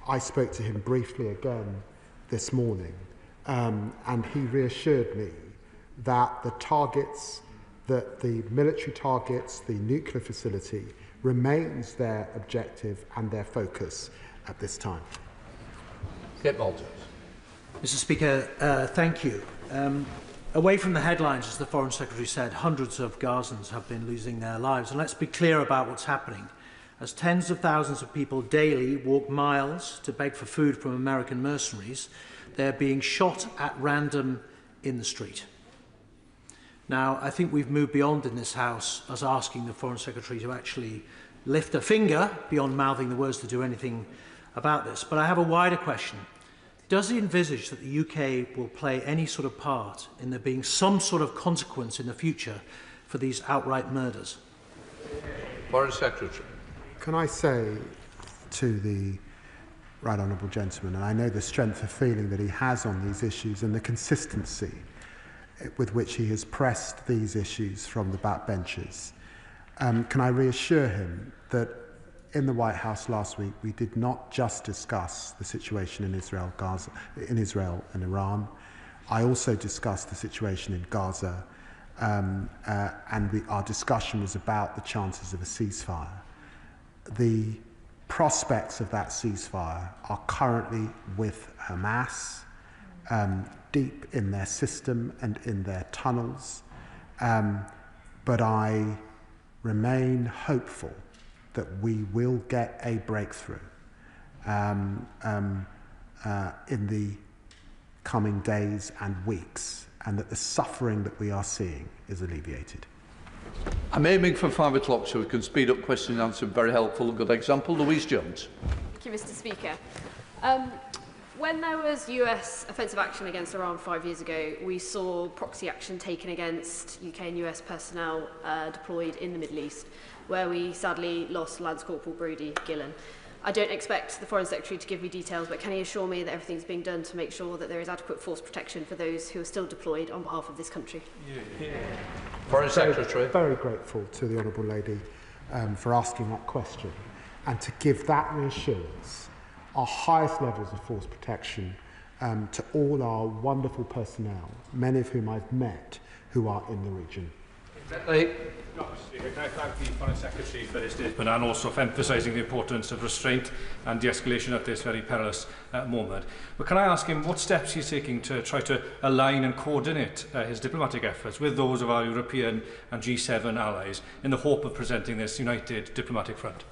I spoke to him briefly again this morning, and he reassured me that the targets, that the military targets, the nuclear facility, remains their objective and their focus at this time.
Mr.
Speaker, thank you. Away from the headlines, as the Foreign Secretary said, hundreds of Gazans have been losing their lives. And let's be clear about what's happening. As tens of thousands of people daily walk miles to beg for food from American mercenaries, they're being shot at random in the street. Now, I think we've moved beyond in this House as asking the Foreign Secretary to actually lift a finger beyond mouthing the words to do anything about this. But I have a wider question. Does he envisage that the UK will play any sort of part in there being some sort of consequence in the future for these outright murders?
Foreign Secretary.
Can I say to the right honourable gentleman, and I know the strength of feeling that he has on these issues and the consistency with which he has pressed these issues from the backbenches, can I reassure him that in the White House last week we did not just discuss the situation in Israel and Iran. I also discussed the situation in Gaza, and our discussion was about the chances of a ceasefire. The prospects of that ceasefire are currently with Hamas, deep in their system and in their tunnels, but I remain hopeful that we will get a breakthrough in the coming days and weeks, and that the suffering that we are seeing is alleviated.
I'm aiming for 5 o'clock so we can speed up question and answer. Very helpful, good example. Louise Jones.
Thank you, Mr. Speaker. When there was US offensive action against Iran 5 years ago, we saw proxy action taken against UK and US personnel deployed in the Middle East, where we sadly lost Lance Corporal Brodie Gillen. I don't expect the Foreign Secretary to give me details, but can he assure me that everything's being done to make sure that there is adequate force protection for those who are still deployed on behalf of this country?
Foreign Secretary.
Very grateful to the Honourable Lady for asking that question, and to give that reassurance, our highest levels of force protection to all our wonderful personnel, many of whom I've met, who are in the region.
No, Mr. Speaker, can I thank the Foreign Secretary for his statement and also for emphasising the importance of restraint and de-escalation at this very perilous moment. But can I ask him what steps he's taking to try to align and coordinate his diplomatic efforts with those of our European and G7 allies in the hope of presenting this united diplomatic front?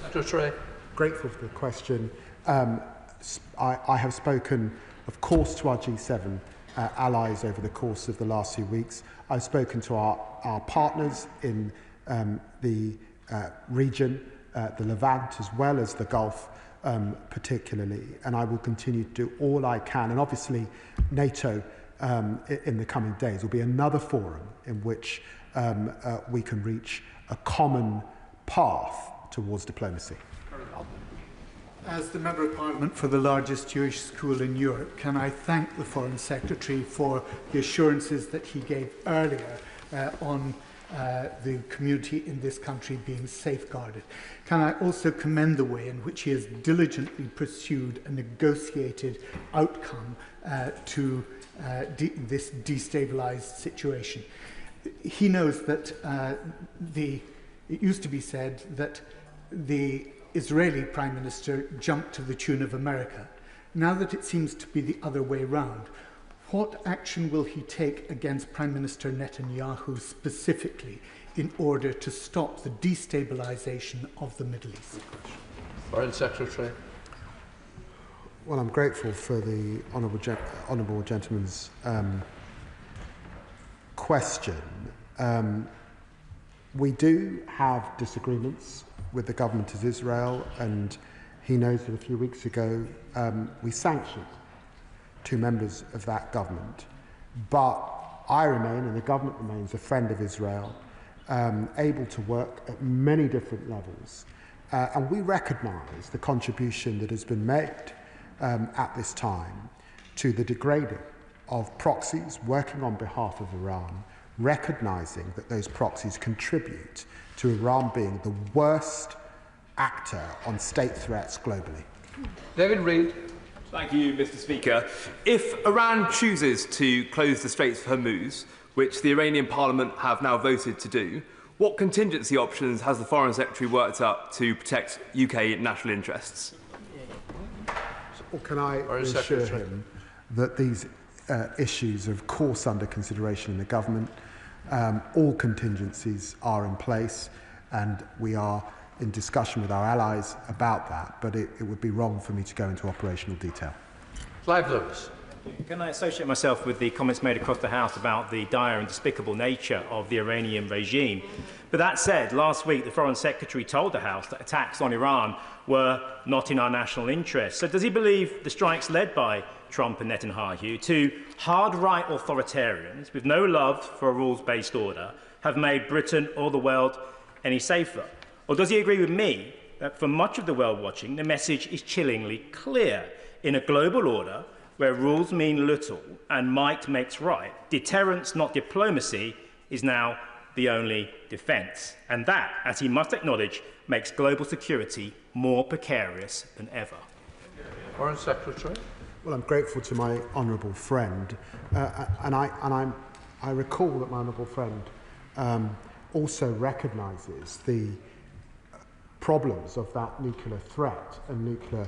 Secretary.
Grateful for the question. I have spoken, of course, to our G7 allies over the course of the last few weeks. I've spoken to our partners in the region, the Levant, as well as the Gulf, particularly, and I will continue to do all I can. And obviously, NATO in the coming days will be another forum in which we can reach a common path towards diplomacy.
As the Member of Parliament for the largest Jewish school in Europe, can I thank the Foreign Secretary for the assurances that he gave earlier on the community in this country being safeguarded. Can I also commend the way in which he has diligently pursued a negotiated outcome to this destabilised situation. He knows that it used to be said that the Israeli Prime Minister jumped to the tune of America. Now that it seems to be the other way round, what action will he take against Prime Minister Netanyahu specifically in order to stop the destabilisation of the Middle East?
Foreign Secretary.
Well, I'm grateful for the honourable gentleman's question. We do have disagreements with the government of Israel, and he knows that a few weeks ago we sanctioned 2 members of that government. But I remain, and the government remains, a friend of Israel, able to work at many different levels. And we recognise the contribution that has been made at this time to the degrading of proxies working on behalf of Iran, recognising that those proxies contribute to Iran being the worst actor on state threats globally.
David Reid.
Thank you, Mr. Speaker. If Iran chooses to close the Straits of Hormuz, which the Iranian Parliament have now voted to do, what contingency options has the Foreign Secretary worked up to protect UK national interests?
Well, can I assure him that these issues are, of course, under consideration in the government. All contingencies are in place, and we are in discussion with our allies about that, but it would be wrong for me to go into operational detail.
Clive Lewis.
Can I associate myself with the comments made across the House about the dire and despicable nature of the Iranian regime? But that said, last week the Foreign Secretary told the House that attacks on Iran were not in our national interest. So does he believe the strikes led by Trump and Netanyahu, two hard-right authoritarians with no love for a rules-based order, have made Britain or the world any safer? Or does he agree with me that for much of the world watching, the message is chillingly clear? In a global order where rules mean little and might makes right, deterrence, not diplomacy, is now the only defence. And that, as he must acknowledge, makes global security more precarious than ever.
Foreign Secretary.
Well, I'm grateful to my honourable friend, and I recall that my honourable friend also recognises the problems of that nuclear threat and nuclear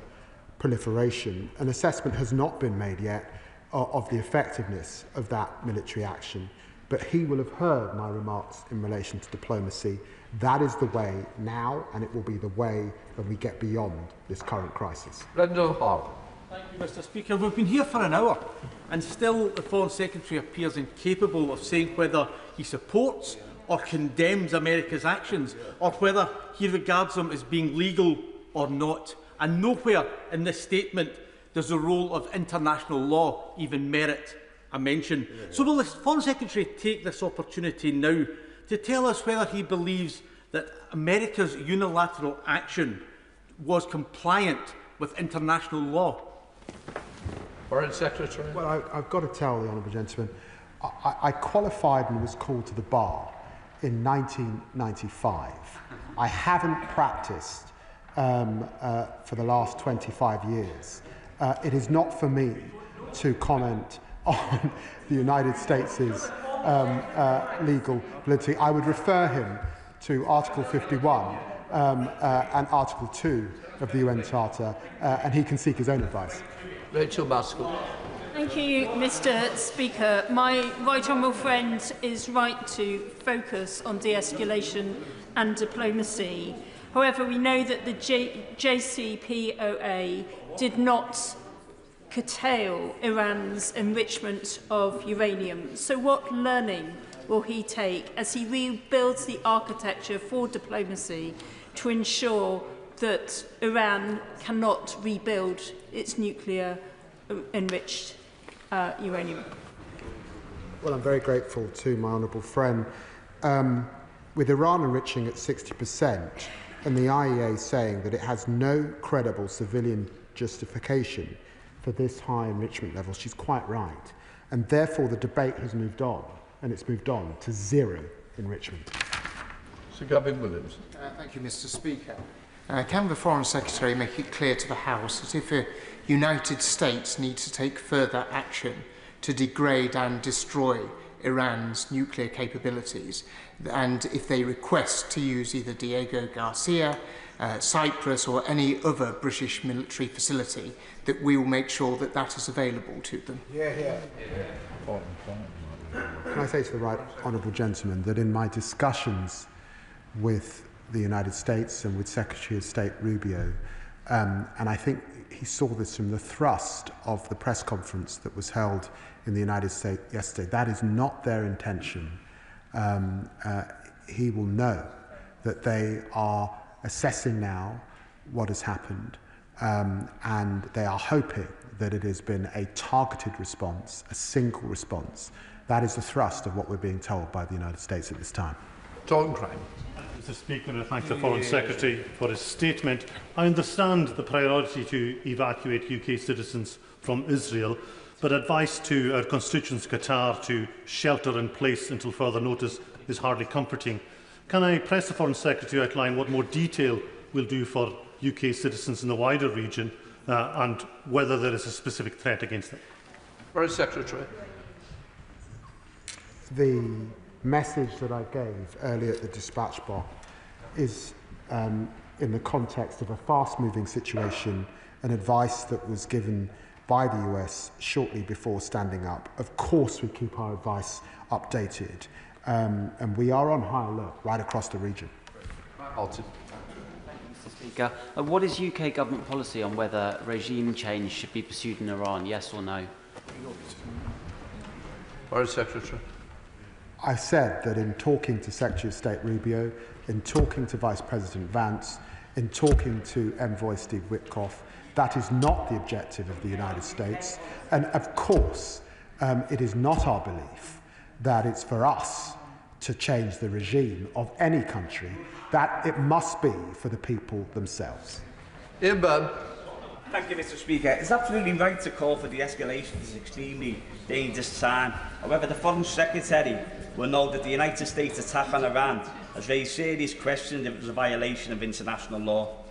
proliferation. An assessment has not been made yet of the effectiveness of that military action, but he will have heard my remarks in relation to diplomacy. That is the way now, and it will be the way when we get beyond this current crisis.
Brendan Hall.
Thank you, Mr. Speaker. We've been here for an hour, and still the Foreign Secretary appears incapable of saying whether he supports or condemns America's actions, or whether he regards them as being legal or not. And nowhere in this statement does the role of international law even merit a mention. So will the Foreign Secretary take this opportunity now to tell us whether he believes that America's unilateral action was compliant with international law?
Foreign Secretary.
Well, I've got to tell the honourable gentleman, I qualified and was called to the bar in 1995. I haven't practised for the last 25 years. It is not for me to comment on the United States' legal validity. I would refer him to Article 51 and Article 2 of the UN Charter, and he can seek his own advice.
Rachel Maskell.
Thank you, Mr. Speaker. My right honourable friend is right to focus on de-escalation and diplomacy. However, we know that the JCPOA did not curtail Iran's enrichment of uranium. So what learning will he take as he rebuilds the architecture for diplomacy to ensure that Iran cannot rebuild its nuclear enriched uranium?
Well, I'm very grateful to my honourable friend. With Iran enriching at 60%, and the IEA saying that it has no credible civilian justification for this high enrichment level, she's quite right. And therefore the debate has moved on, and it's moved on to zero enrichment.
Sir Gavin Williams.
Thank you, Mr. Speaker. Can the Foreign Secretary make it clear to the House that if the United States needs to take further action to degrade and destroy Iran's nuclear capabilities, and if they request to use either Diego Garcia, Cyprus or any other British military facility, that we will make sure that that is available to them?
Can I say to the right honourable gentleman that in my discussions with the United States and with Secretary of State Rubio, and I think he saw this from the thrust of the press conference that was held in the United States yesterday, that is not their intention. He will know that they are assessing now what has happened, and they are hoping that it has been a targeted response, a single response. That is the thrust of what we're being told by the United States at this time.
John Crime.
Mr. Speaker, I thank the Foreign Secretary for his statement. I understand the priority to evacuate UK citizens from Israel, but advice to our constituents Qatar to shelter in place until further notice is hardly comforting. Can I press the Foreign Secretary to outline what more detail will do for UK citizens in the wider region and whether there is a specific threat against them?
Foreign Secretary.
The message that I gave earlier at the dispatch box is in the context of a fast-moving situation, and advice that was given by the US shortly before standing up. Of course, we keep our advice updated, and we are on high alert right across the region.
Alton.
Mr. Speaker, what is UK government policy on whether regime change should be pursued in Iran, yes or no?
Foreign Secretary.
I said that in talking to Secretary of State Rubio, in talking to Vice President Vance, in talking to Envoy Steve Witkoff, that is not the objective of the United States. And of course, it is not our belief that it's for us to change the regime of any country, that it must be for the people themselves.
Ian Byrne.
Thank you, Mr. Speaker. It's absolutely right to call for de-escalation at this extremely dangerous time. However, the Foreign Secretary will know that the United States attack on Iran has raised serious questions if it was a violation of international law.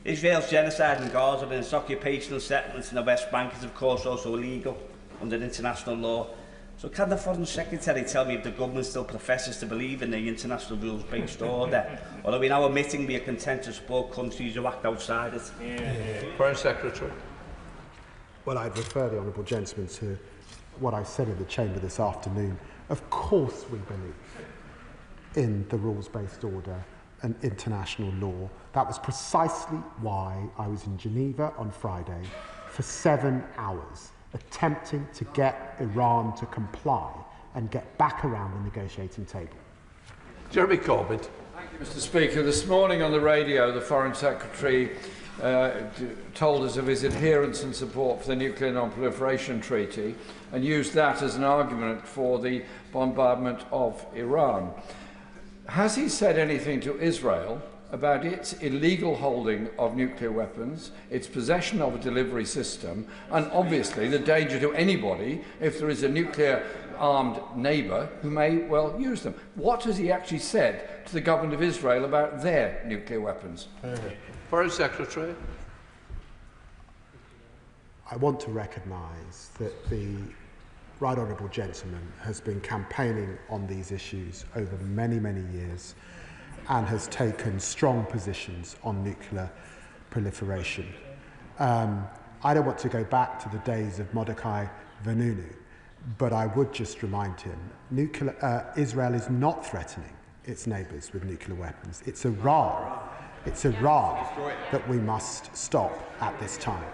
Israel's genocide in Gaza and its occupational settlements in the West Bank is of course also illegal under international law. So can the Foreign Secretary tell me if the government still professes to believe in the international rules-based order, or are we now admitting we are content to support countries who act outside it?
Foreign Secretary.
Well, I'd refer the honourable gentleman to what I said in the chamber this afternoon. Of course we believe in the rules-based order and international law. That was precisely why I was in Geneva on Friday for 7 hours, attempting to get Iran to comply and get back around the negotiating table.
Jeremy Corbyn.
Thank you, Mr. Speaker. This morning on the radio, the Foreign Secretary told us of his adherence and support for the Nuclear Non-Proliferation Treaty and used that as an argument for the bombardment of Iran. Has he said anything to Israel about its illegal holding of nuclear weapons, its possession of a delivery system, and obviously the danger to anybody if there is a nuclear-armed neighbour who may well use them? What has he actually said to the government of Israel about their nuclear weapons?
Foreign Secretary.
I want to recognise that the right honourable gentleman has been campaigning on these issues over many, many years and has taken strong positions on nuclear proliferation. I don't want to go back to the days of Mordecai Vanunu, but I would just remind him, Israel is not threatening its neighbours with nuclear weapons. It's Iran that we must stop at this time.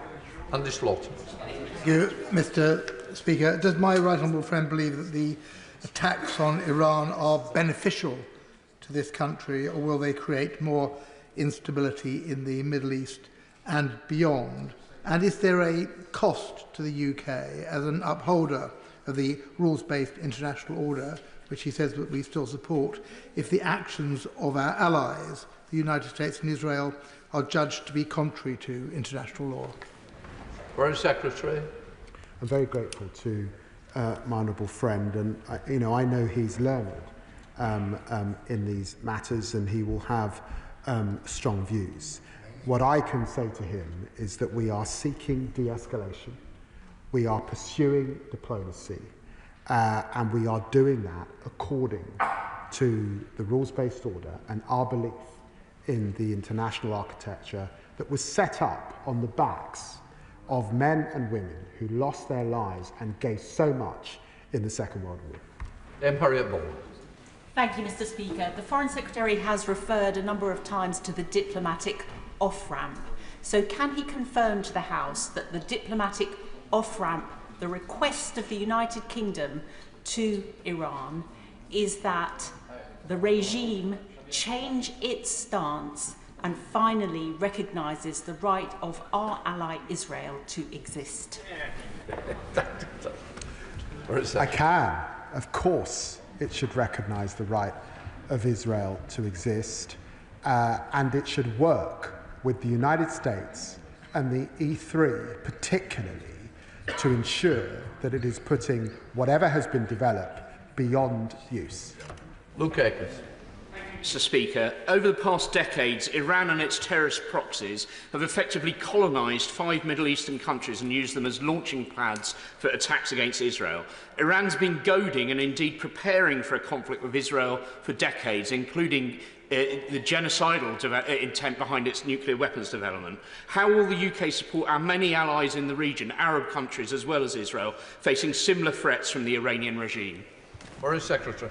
Andy Slaughter.
Thank you, Mr. Speaker. Does my right honourable friend believe that the attacks on Iran are beneficial to this country, or will they create more instability in the Middle East and beyond? And is there a cost to the UK as an upholder of the rules-based international order, which he says that we still support, if the actions of our allies, the United States and Israel, are judged to be contrary to international law?
Foreign Secretary.
I'm very grateful to my honourable friend, and I know he's learned in these matters, and he will have strong views. What I can say to him is that we are seeking de-escalation, we are pursuing diplomacy, and we are doing that according to the rules-based order and our belief in the international architecture that was set up on the backs of men and women who lost their lives and gave so much in the Second World War.
Harriet Ball.
Thank you, Mr. Speaker. The Foreign Secretary has referred a number of times to the diplomatic off-ramp. So can he confirm to the House that the diplomatic off-ramp, the request of the United Kingdom to Iran, is that the regime change its stance and finally recognises the right of our ally Israel to exist?
I can. Of course, it should recognise the right of Israel to exist, and it should work with the United States and the E3 particularly to ensure that it is putting whatever has been developed beyond use.
Luke Akers.
Mr. Speaker, over the past decades, Iran and its terrorist proxies have effectively colonised 5 Middle Eastern countries and used them as launching pads for attacks against Israel. Iran's been goading and indeed preparing for a conflict with Israel for decades, including the genocidal intent behind its nuclear weapons development. How will the UK support our many allies in the region, Arab countries as well as Israel, facing similar threats from the Iranian regime?
Foreign Secretary.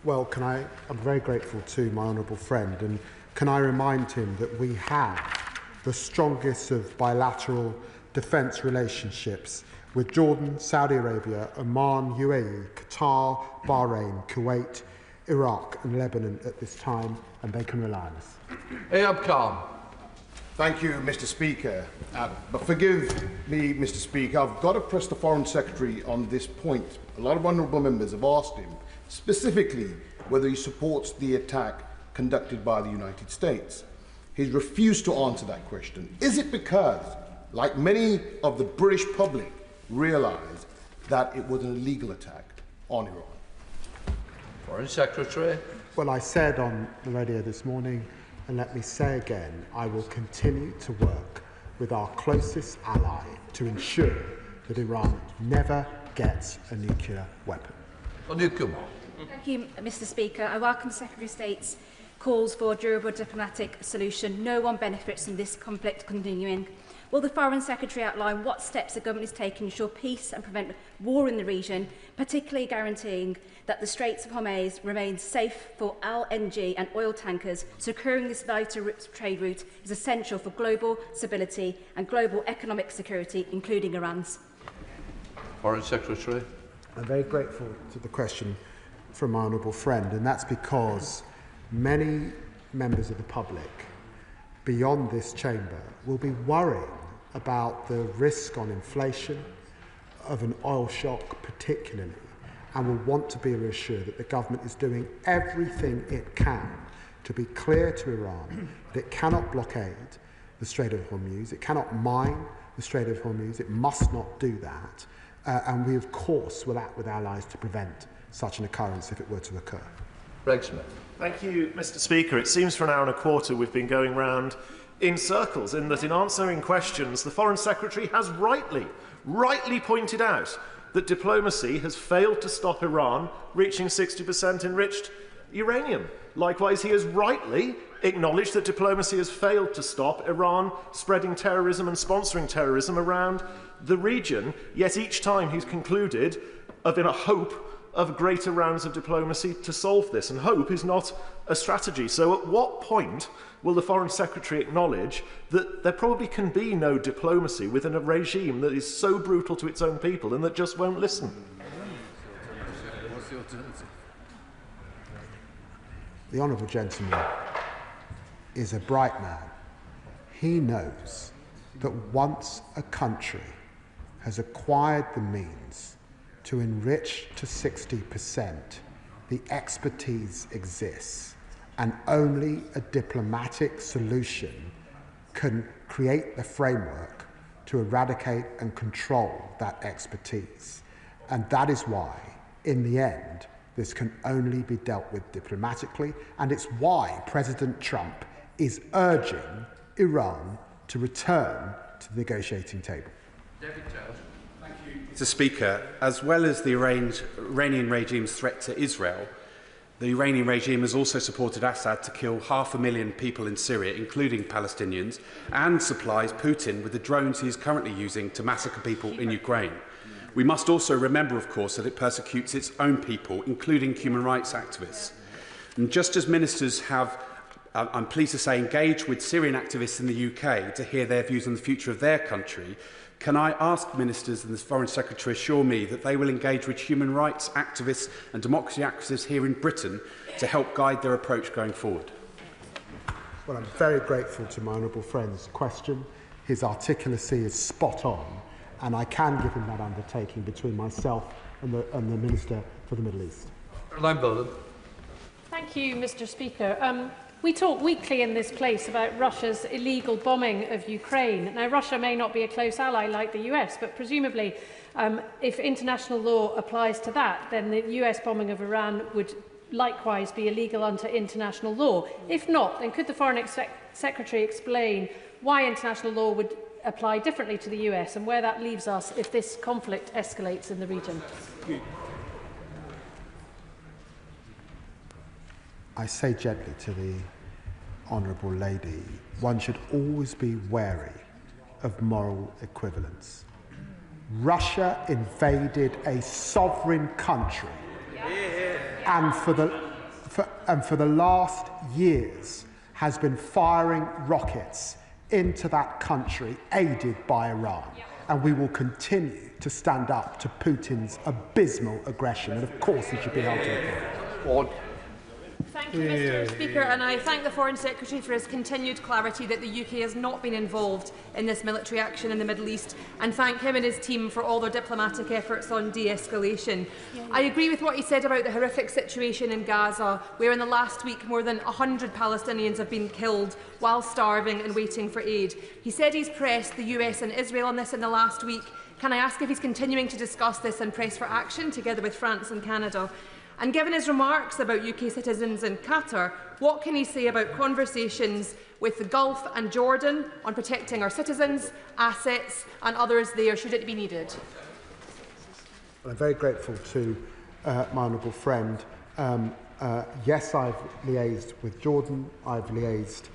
Well, I'm very grateful to my honourable friend, and can I remind him that we have the strongest of bilateral defence relationships with Jordan, Saudi Arabia, Oman, UAE, Qatar, Bahrain, Kuwait, Iraq and Lebanon at this time, and they can rely on us.
Ayub Khan.
Thank you, Mr. Speaker. But forgive me, Mr. Speaker, I've got to press the Foreign Secretary on this point. A lot of honourable members have asked him specifically whether he supports the attack conducted by the United States. He's refused to answer that question. Is it because, like many of the British public, realised that it was an illegal attack on Iran?
Foreign Secretary.
Well, I said on the radio this morning, and let me say again, I will continue to work with our closest ally to ensure that Iran never gets a nuclear weapon.
Thank you, Mr. Speaker. I welcome the Secretary of State's calls for a durable diplomatic solution. No one benefits from this conflict continuing. Will the Foreign Secretary outline what steps the government is taking to ensure peace and prevent war in the region, particularly guaranteeing that the Strait of Hormuz remains safe for LNG and oil tankers? Securing this vital trade route is essential for global stability and global economic security, including Iran's.
Foreign Secretary.
I'm very grateful to the question from my honourable friend, and that's because many members of the public beyond this chamber will be worrying about the risk on inflation of an oil shock particularly, and will want to be reassured that the government is doing everything it can to be clear to Iran that it cannot blockade the Strait of Hormuz, it cannot mine the Strait of Hormuz, it must not do that, and we of course will act with allies to prevent such an occurrence if it were to occur.
Greg Smith.
Thank you, Mr. Speaker. It seems for an hour and a quarter we've been going round in circles, in that in answering questions, the Foreign Secretary has rightly pointed out that diplomacy has failed to stop Iran reaching 60% enriched uranium. Likewise, he has rightly acknowledged that diplomacy has failed to stop Iran spreading terrorism and sponsoring terrorism around the region, yet each time he's concluded in a hope of greater rounds of diplomacy to solve this, and hope is not a strategy. So at what point will the Foreign Secretary acknowledge that there probably can be no diplomacy within a regime that is so brutal to its own people and that just won't listen?
What's the alternative?
The honourable gentleman is a bright man. He knows that once a country has acquired the means to enrich to 60%, the expertise exists, and only a diplomatic solution can create the framework to eradicate and control that expertise. And that is why, in the end, this can only be dealt with diplomatically, and it's why President Trump is urging Iran to return to the negotiating table.
David Taylor.
Mr. Speaker, as well as the Iranian regime's threat to Israel, the Iranian regime has also supported Assad to kill 500,000 people in Syria, including Palestinians, and supplies Putin with the drones he is currently using to massacre people in Ukraine. We must also remember, of course, that it persecutes its own people, including human rights activists. And just as ministers have, I'm pleased to say, engaged with Syrian activists in the UK to hear their views on the future of their country, can I ask ministers and the Foreign Secretary assure me that they will engage with human rights activists and democracy activists here in Britain to help guide their approach going forward?
Well, I'm very grateful to my honourable friend's question. His articulacy is spot on, and I can give him that undertaking between myself and the Minister for the Middle East.
Caroline Boland.
Thank you, Mr. Speaker.
We talk weekly in this place about Russia's illegal bombing of Ukraine. Now, Russia may not be a close ally like the US, but presumably, if international law applies to that, then the US bombing of Iran would likewise be illegal under international law. If not, then could the Foreign Secretary explain why international law would apply differently to the US and where that leaves us if this conflict escalates in the region?
I say gently to the Honourable Lady, one should always be wary of moral equivalence. Russia invaded a sovereign country, and for the last years has been firing rockets into that country, aided by Iran. And we will continue to stand up to Putin's abysmal aggression, and of course he should be held to account.
Thank you, Mr Speaker, and I thank the Foreign Secretary for his continued clarity that the UK has not been involved in this military action in the Middle East, and thank him and his team for all their diplomatic efforts on de-escalation. I agree with what he said about the horrific situation in Gaza, where in the last week more than 100 Palestinians have been killed while starving and waiting for aid. He said he's pressed the US and Israel on this in the last week. Can I ask if he's continuing to discuss this and press for action together with France and Canada? And given his remarks about UK citizens in Qatar, what can he say about conversations with the Gulf and Jordan on protecting our citizens, assets and others there, should it be needed?
Well, I'm very grateful to my honourable friend. Yes, I've liaised with Jordan, I've liaised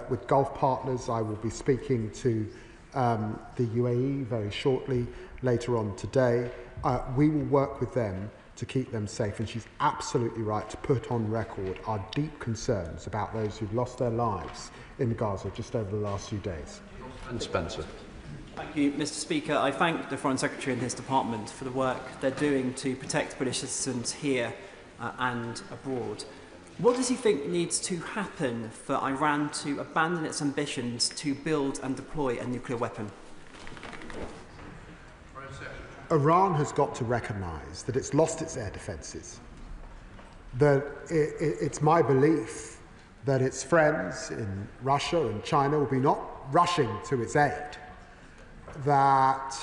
with Gulf partners. I will be speaking to the UAE very shortly, later on today. We will work with them to keep them safe, and she's absolutely right to put on record our deep concerns about those who've lost their lives in Gaza just over the last few days.
And Spencer.
Thank you, Mr Speaker. I thank the Foreign Secretary and his department for the work they're doing to protect British citizens here and abroad. What does he think needs to happen for Iran to abandon its ambitions to build and deploy a nuclear weapon?
Iran has got to recognise that it's lost its air defences. That it's my belief that its friends in Russia and China will be not rushing to its aid, that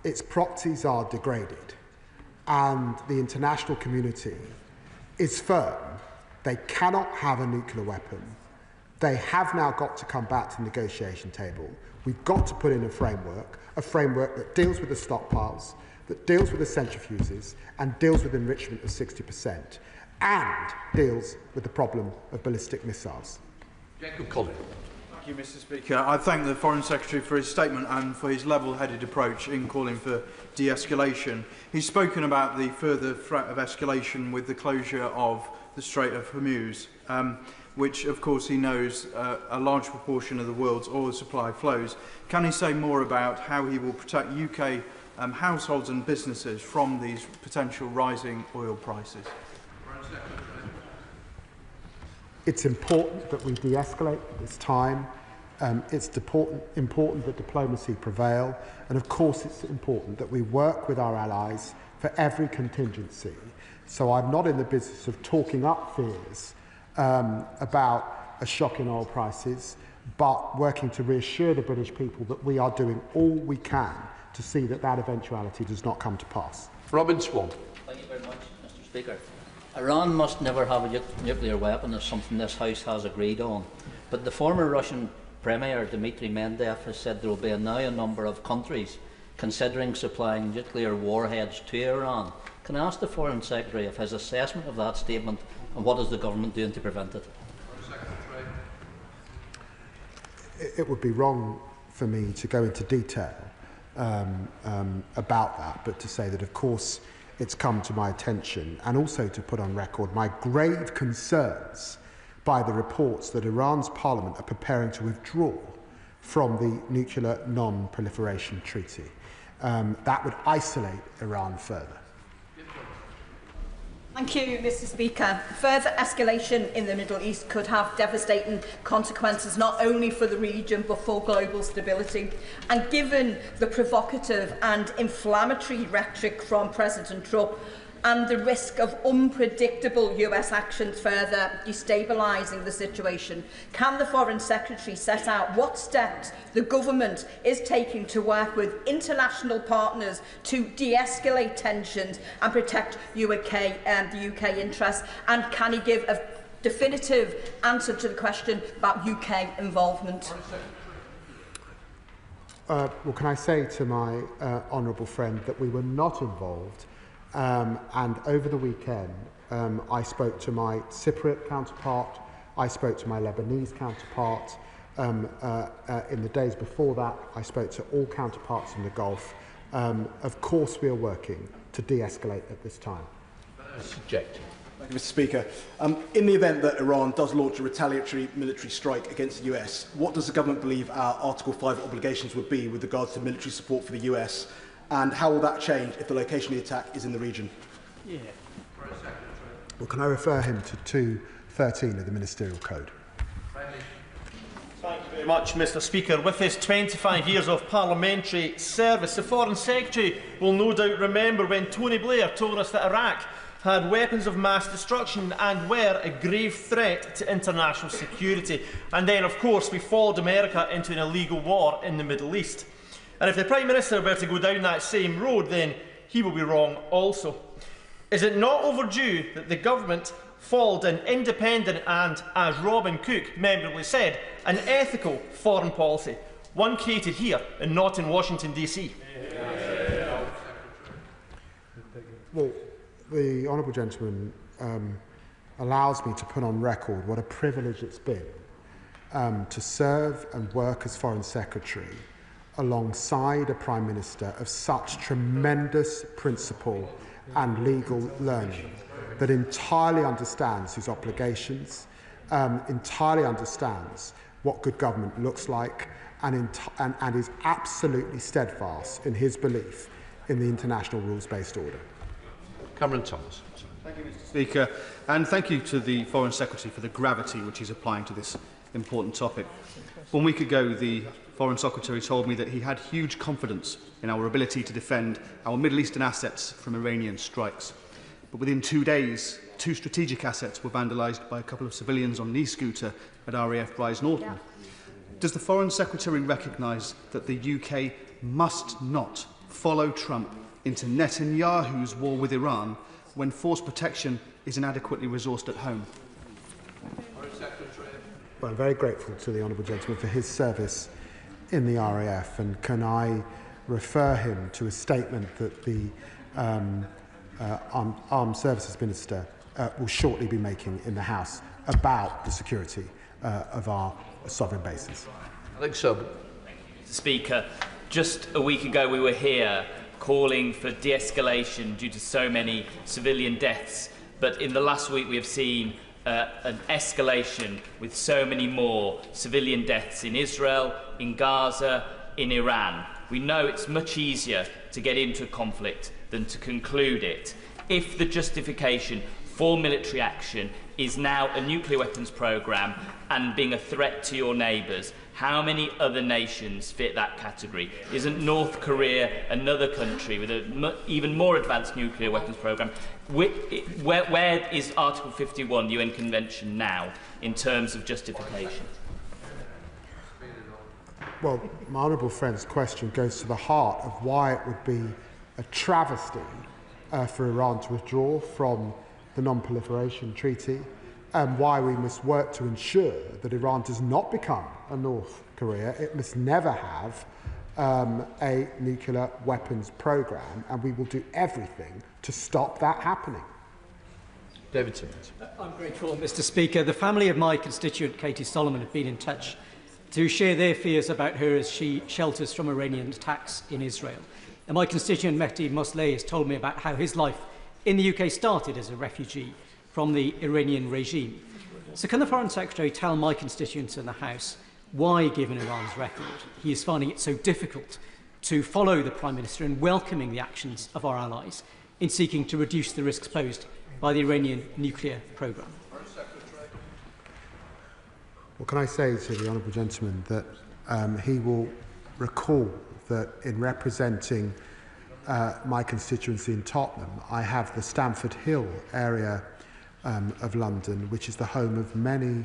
its proxies are degraded, and the international community is firm. They cannot have a nuclear weapon. They have now got to come back to the negotiation table. We've got to put in a framework that deals with the stockpiles, that deals with the centrifuges, and deals with enrichment of 60%, and deals with the problem of ballistic missiles.
Jacob Collins.
Thank you, Mr Speaker. I thank the Foreign Secretary for his statement and for his level-headed approach in calling for de-escalation. He's spoken about the further threat of escalation with the closure of the Strait of Hormuz, which, of course, he knows a large proportion of the world's oil supply flows. Can he say more about how he will protect UK households and businesses from these potential rising oil prices?
It's important that we de-escalate at this time. It's important that diplomacy prevail. And of course it's important that we work with our allies for every contingency. So I'm not in the business of talking up fears about a shock in oil prices, but working to reassure the British people that we are doing all we can to see that that eventuality does not come to pass.
Robin Swan.
Thank you very much, Mr Speaker. Iran must never have a nuclear weapon, is something this House has agreed on. But the former Russian Premier, Dmitry Medvedev, has said there will be now a number of countries considering supplying nuclear warheads to Iran. Can I ask the Foreign Secretary of his assessment of that statement, and what is the government doing to prevent it?
It would be wrong for me to go into detail about that, but to say that, of course, it's come to my attention, and also to put on record my grave concerns by the reports that Iran's parliament are preparing to withdraw from the nuclear non-proliferation treaty. That would isolate Iran further.
Thank you, Mr Speaker. Further escalation in the Middle East could have devastating consequences not only for the region but for global stability. And given the provocative and inflammatory rhetoric from President Trump, and the risk of unpredictable US actions further destabilising the situation, can the Foreign Secretary set out what steps the government is taking to work with international partners to de-escalate tensions and protect the UK interests? And can he give a definitive answer to the question about UK involvement?
Well, can I say to my honourable friend that we were not involved, and over the weekend I spoke to my Cypriot counterpart, I spoke to my Lebanese counterpart, in the days before that I spoke to all counterparts in the Gulf. Of course we are working to de-escalate at this time.
Subject.
Thank you, Mr. Speaker. In the event that Iran does launch a retaliatory military strike against the US, what does the government believe our Article 5 obligations would be with regards to military support for the US, and how will that change if the location of the attack is in the region?
Yeah. Well, can I refer him to 213 of the Ministerial Code?
Thank you very much, Mr. Speaker. With his 25 years of parliamentary service, the Foreign Secretary will no doubt remember when Tony Blair told us that Iraq had weapons of mass destruction and were a grave threat to international security. And then, of course, we followed America into an illegal war in the Middle East. And if the Prime Minister were to go down that same road, then he will be wrong also. Is it not overdue that the government followed an independent and, as Robin Cook memorably said, an ethical foreign policy, one created here and not in Washington, DC?
Well, the honourable gentleman allows me to put on record what a privilege it's been to serve and work as Foreign Secretary alongside a Prime Minister of such tremendous principle and legal learning that entirely understands his obligations, entirely understands what good government looks like, and is absolutely steadfast in his belief in the international rules-based order.
Cameron Thomas.
Thank you, Mr. Speaker, and thank you to the Foreign Secretary for the gravity which he's applying to this important topic. 1 week ago, the Foreign Secretary told me that he had huge confidence in our ability to defend our Middle Eastern assets from Iranian strikes. But within 2 days, 2 strategic assets were vandalised by a couple of civilians on an e-scooter at RAF Rise Norton. Yeah. Does the Foreign Secretary recognise that the UK must not follow Trump into Netanyahu's war with Iran when force protection is inadequately resourced at home?
Well, I'm very grateful to the honourable gentleman for his service in the RAF, and can I refer him to a statement that the Armed Services Minister will shortly be making in the House about the security of our sovereign bases.
I think so.
Mr. Speaker, just a week ago we were here calling for de-escalation due to so many civilian deaths, but in the last week we have seen an escalation with so many more civilian deaths in Israel, in Gaza, in Iran. We know it's much easier to get into a conflict than to conclude it. If the justification for military action is now a nuclear weapons programme and being a threat to your neighbours, how many other nations fit that category? Isn't North Korea another country with an even more advanced nuclear weapons programme? Where is Article 51, UN Convention, now in terms of justification?
Well, my honourable friend's question goes to the heart of why it would be a travesty for Iran to withdraw from the Non-Proliferation Treaty, and why we must work to ensure that Iran does not become a North Korea. It must never have a nuclear weapons programme, and we will do everything to stop that happening.
David Simmons.
I'm grateful, Mr. Speaker. The family of my constituent, Katie Solomon, have been in touch to share their fears about her as she shelters from Iranian attacks in Israel. And my constituent, Mehdi Mosleh, has told me about how his life in the UK started as a refugee from the Iranian regime. So can the Foreign Secretary tell my constituents in the House why, given Iran's record, he is finding it so difficult to follow the Prime Minister in welcoming the actions of our allies in seeking to reduce the risks posed by the Iranian nuclear programme?
Well, can I say to the honourable gentleman that he will recall that in representing my constituency in Tottenham, I have the Stamford Hill area of London, which is the home of many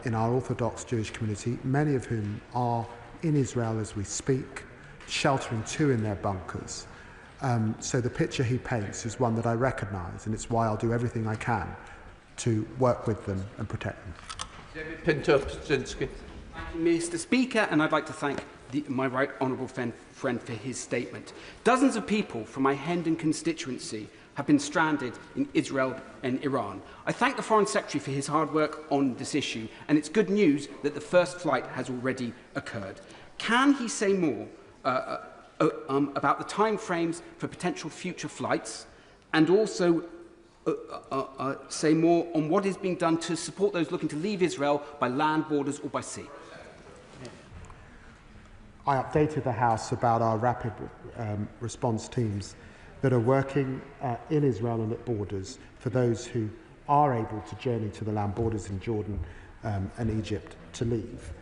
in our Orthodox Jewish community, many of whom are in Israel as we speak, sheltering too in their bunkers. So the picture he paints is one that I recognise, and it's why I'll do everything I can to work with them and protect them.
Mr. Speaker, and I'd like to thank my right honourable friend for his statement. Dozens of people from my Hendon constituency have been stranded in Israel and Iran. I thank the Foreign Secretary for his hard work on this issue, and it's good news that the first flight has already occurred. Can he say more about the timeframes for potential future flights, and also say more on what is being done to support those looking to leave Israel by land, borders or by sea?
I updated the House about our rapid response teams that are working in Israel and at borders for those who are able to journey to the land borders in Jordan and Egypt to leave.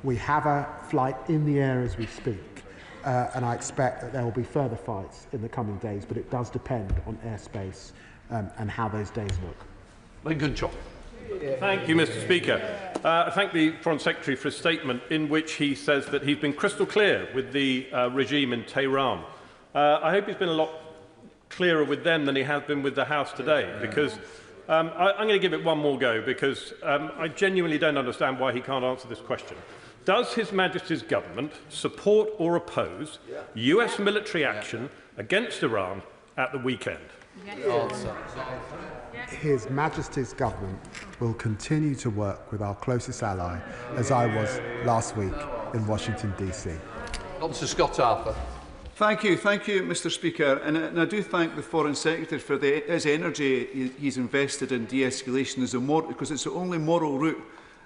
We have a flight in the air as we speak, and I expect that there will be further flights in the coming days, but it does depend on airspace and how those days look.
Lincoln John.
Thank you, Mr. Speaker. I thank the Foreign Secretary for a statement in which he says that he's been crystal clear with the regime in Tehran. I hope he's been a lot clearer with them than he has been with the House today, because I'm going to give it one more go, because I genuinely don't understand why he can't answer this question. Does His Majesty's government support or oppose US military action against Iran at the weekend?
His Majesty's government will continue to work with our closest ally, as I was last week in Washington, D.C.
Mr. Scott Arthur.
Thank you, Mr. Speaker. And I do thank the Foreign Secretary for his energy he's invested in de-escalation because it's the only moral route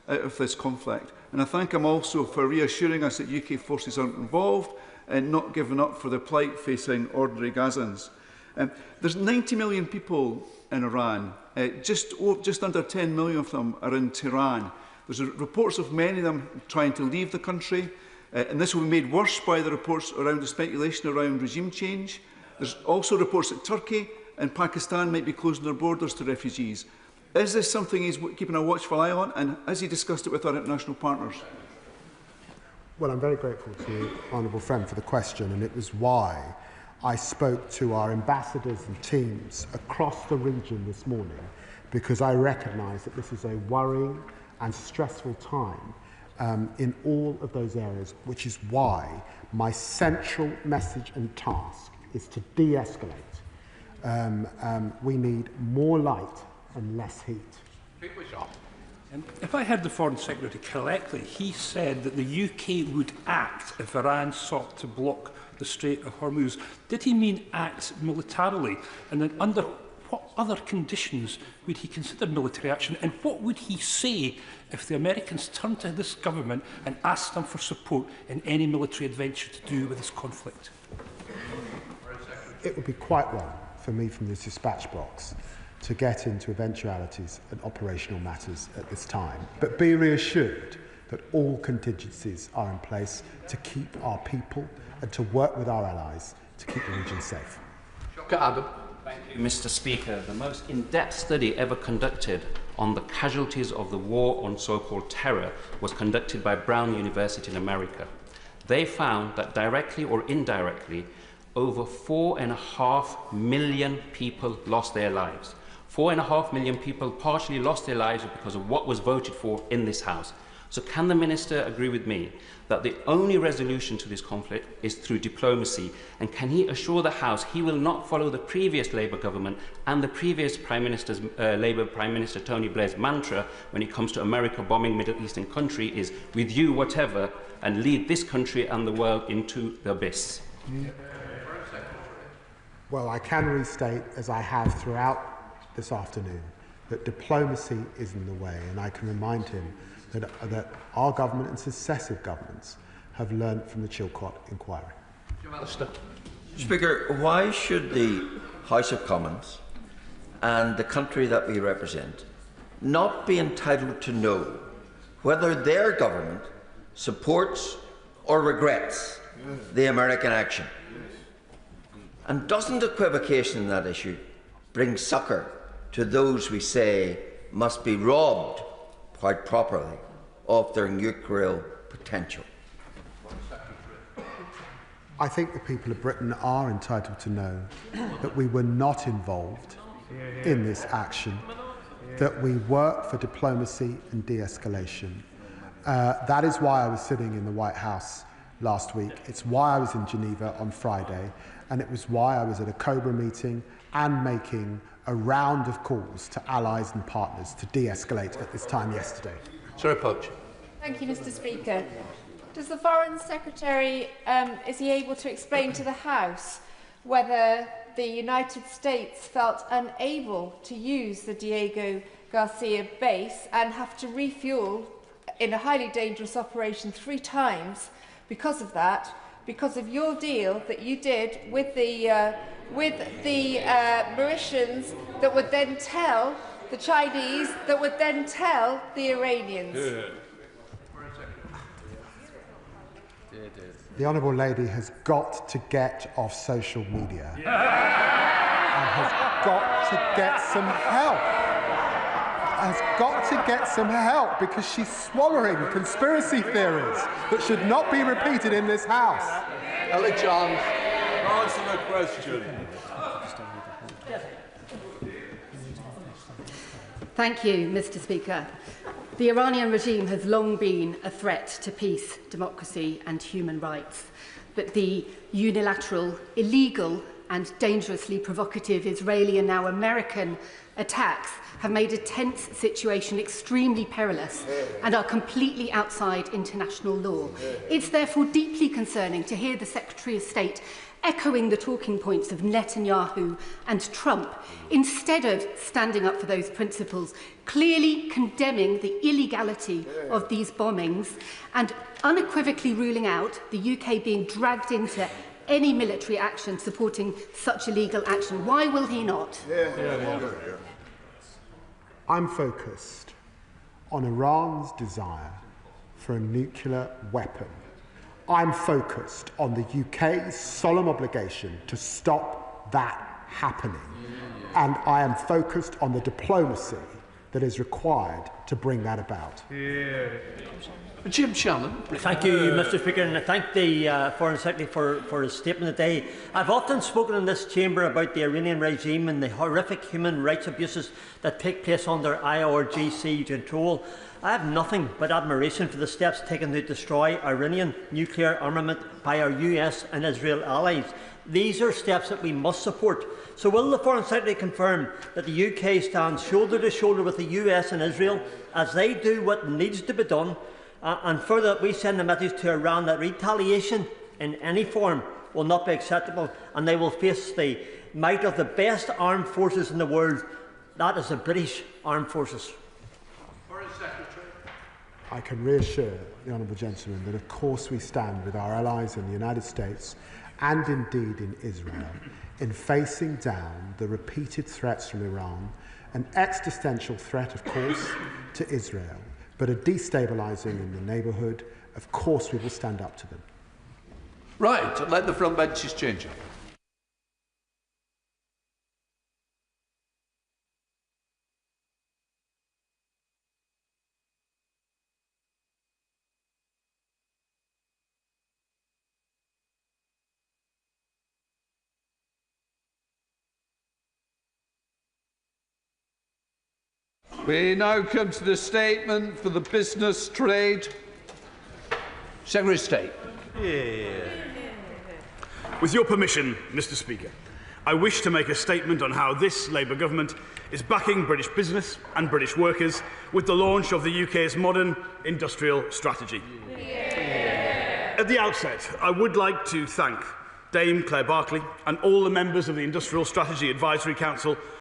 out of this conflict. And I thank him also for reassuring us that UK forces aren't involved and not giving up for the plight facing ordinary Gazans. There's 90 million people in Iran. Just under 10 million of them are in Tehran. There's reports of many of them trying to leave the country, and this will be made worse by the reports around the speculation around regime change. There's also reports that Turkey and Pakistan might be closing their borders to refugees. Is this something he's keeping a watchful eye on, and has he discussed it with our international partners?
Well, I'm very grateful to you, honourable friend, for the question, and it was why I spoke to our ambassadors and teams across the region this morning, because I recognise that this is a worrying and stressful time in all of those areas, which is why my central message and task is to de-escalate. We need more light and less heat.
If I heard the Foreign Secretary correctly, he said that the UK would act if Iran sought to block the Strait of Hormuz. Did he mean act militarily? And then under what other conditions would he consider military action? And what would he say if the Americans turned to this government and asked them for support in any military adventure to do with this conflict?
It would be quite wrong for me from this dispatch box to get into eventualities and operational matters at this time. But be reassured that all contingencies are in place to keep our people and to work with our allies to keep the region safe.
Thank you, Mr. Speaker. The most in-depth study ever conducted on the casualties of the war on so-called terror was conducted by Brown University in America. They found that directly or indirectly, over 4.5 million people lost their lives. 4.5 million people partially lost their lives because of what was voted for in this House. So can the Minister agree with me that the only resolution to this conflict is through diplomacy? And can he assure the House he will not follow the previous Labour government and the previous Labour Prime Minister Tony Blair's mantra when it comes to America bombing Middle Eastern country is with you whatever, and lead this country and the world into the abyss?
Well, I can restate, as I have throughout this afternoon, that diplomacy is in the way, and I can remind him that our government and successive governments have learned from the Chilcot inquiry.
Speaker, why should the House of Commons and the country that we represent not be entitled to know whether their government supports or regrets the American action? And doesn't equivocation in that issue bring succour to those we say must be robbed, quite properly, of their nuclear potential?
I think the people of Britain are entitled to know that we were not involved in this action, that we work for diplomacy and de-escalation. That is why I was sitting in the White House last week. It's why I was in Geneva on Friday, and it was why I was at a COBRA meeting and making a round of calls to allies and partners to de-escalate at this time yesterday.
Sarah Poach.
Thank you, Mr. Speaker. Does the Foreign Secretary, is he able to explain to the House whether the United States felt unable to use the Diego Garcia base and have to refuel in a highly dangerous operation 3 times because of that, because of your deal that you did with the Mauritians that would then tell the Chinese, that would then tell the Iranians?
The Honourable Lady has got to get off social media and has got to get some help. Has got to get some help because she's swallowing conspiracy theories that should not be repeated in this House.
Ellie John.
Answer the question.
Thank you, Mr. Speaker. The Iranian regime has long been a threat to peace, democracy and human rights, but the unilateral, illegal and dangerously provocative Israeli and now American attacks have made a tense situation extremely perilous and are completely outside international law. It's therefore deeply concerning to hear the Secretary of State echoing the talking points of Netanyahu and Trump, instead of standing up for those principles, clearly condemning the illegality of these bombings and unequivocally ruling out the UK being dragged into any military action supporting such illegal action. Why will he not?
I'm focused on Iran's desire for a nuclear weapon. I'm focused on the UK's solemn obligation to stop that happening. And I am focused on the diplomacy that is required to bring that about.
Jim Shannon.
Thank you, Mr. Speaker, and I thank the Foreign Secretary for his statement today. I've often spoken in this chamber about the Iranian regime and the horrific human rights abuses that take place under AH1G siege control. I have nothing but admiration for the steps taken to destroy Iranian nuclear armament by our US and Israel allies. These are steps that we must support. So will the Foreign Secretary confirm that the UK stands shoulder to shoulder with the US and Israel as they do what needs to be done, and further that we send a message to Iran that retaliation in any form will not be acceptable and they will face the might of the best armed forces in the world, that is the British Armed Forces?
I can reassure the honourable gentleman that of course we stand with our allies in the United States and indeed in Israel in facing down the repeated threats from Iran, an existential threat of course to Israel, but a destabilising in the neighbourhood. Of course we will stand up to them.
Right, let the front benches change it. We now come to the statement for the business trade. Secretary of State.
With your permission, Mr. Speaker, I wish to make a statement on how this Labour government is backing British business and British workers with the launch of the UK's modern industrial strategy. At the outset, I would like to thank Dame Claire Barclay and all the members of the Industrial Strategy Advisory Council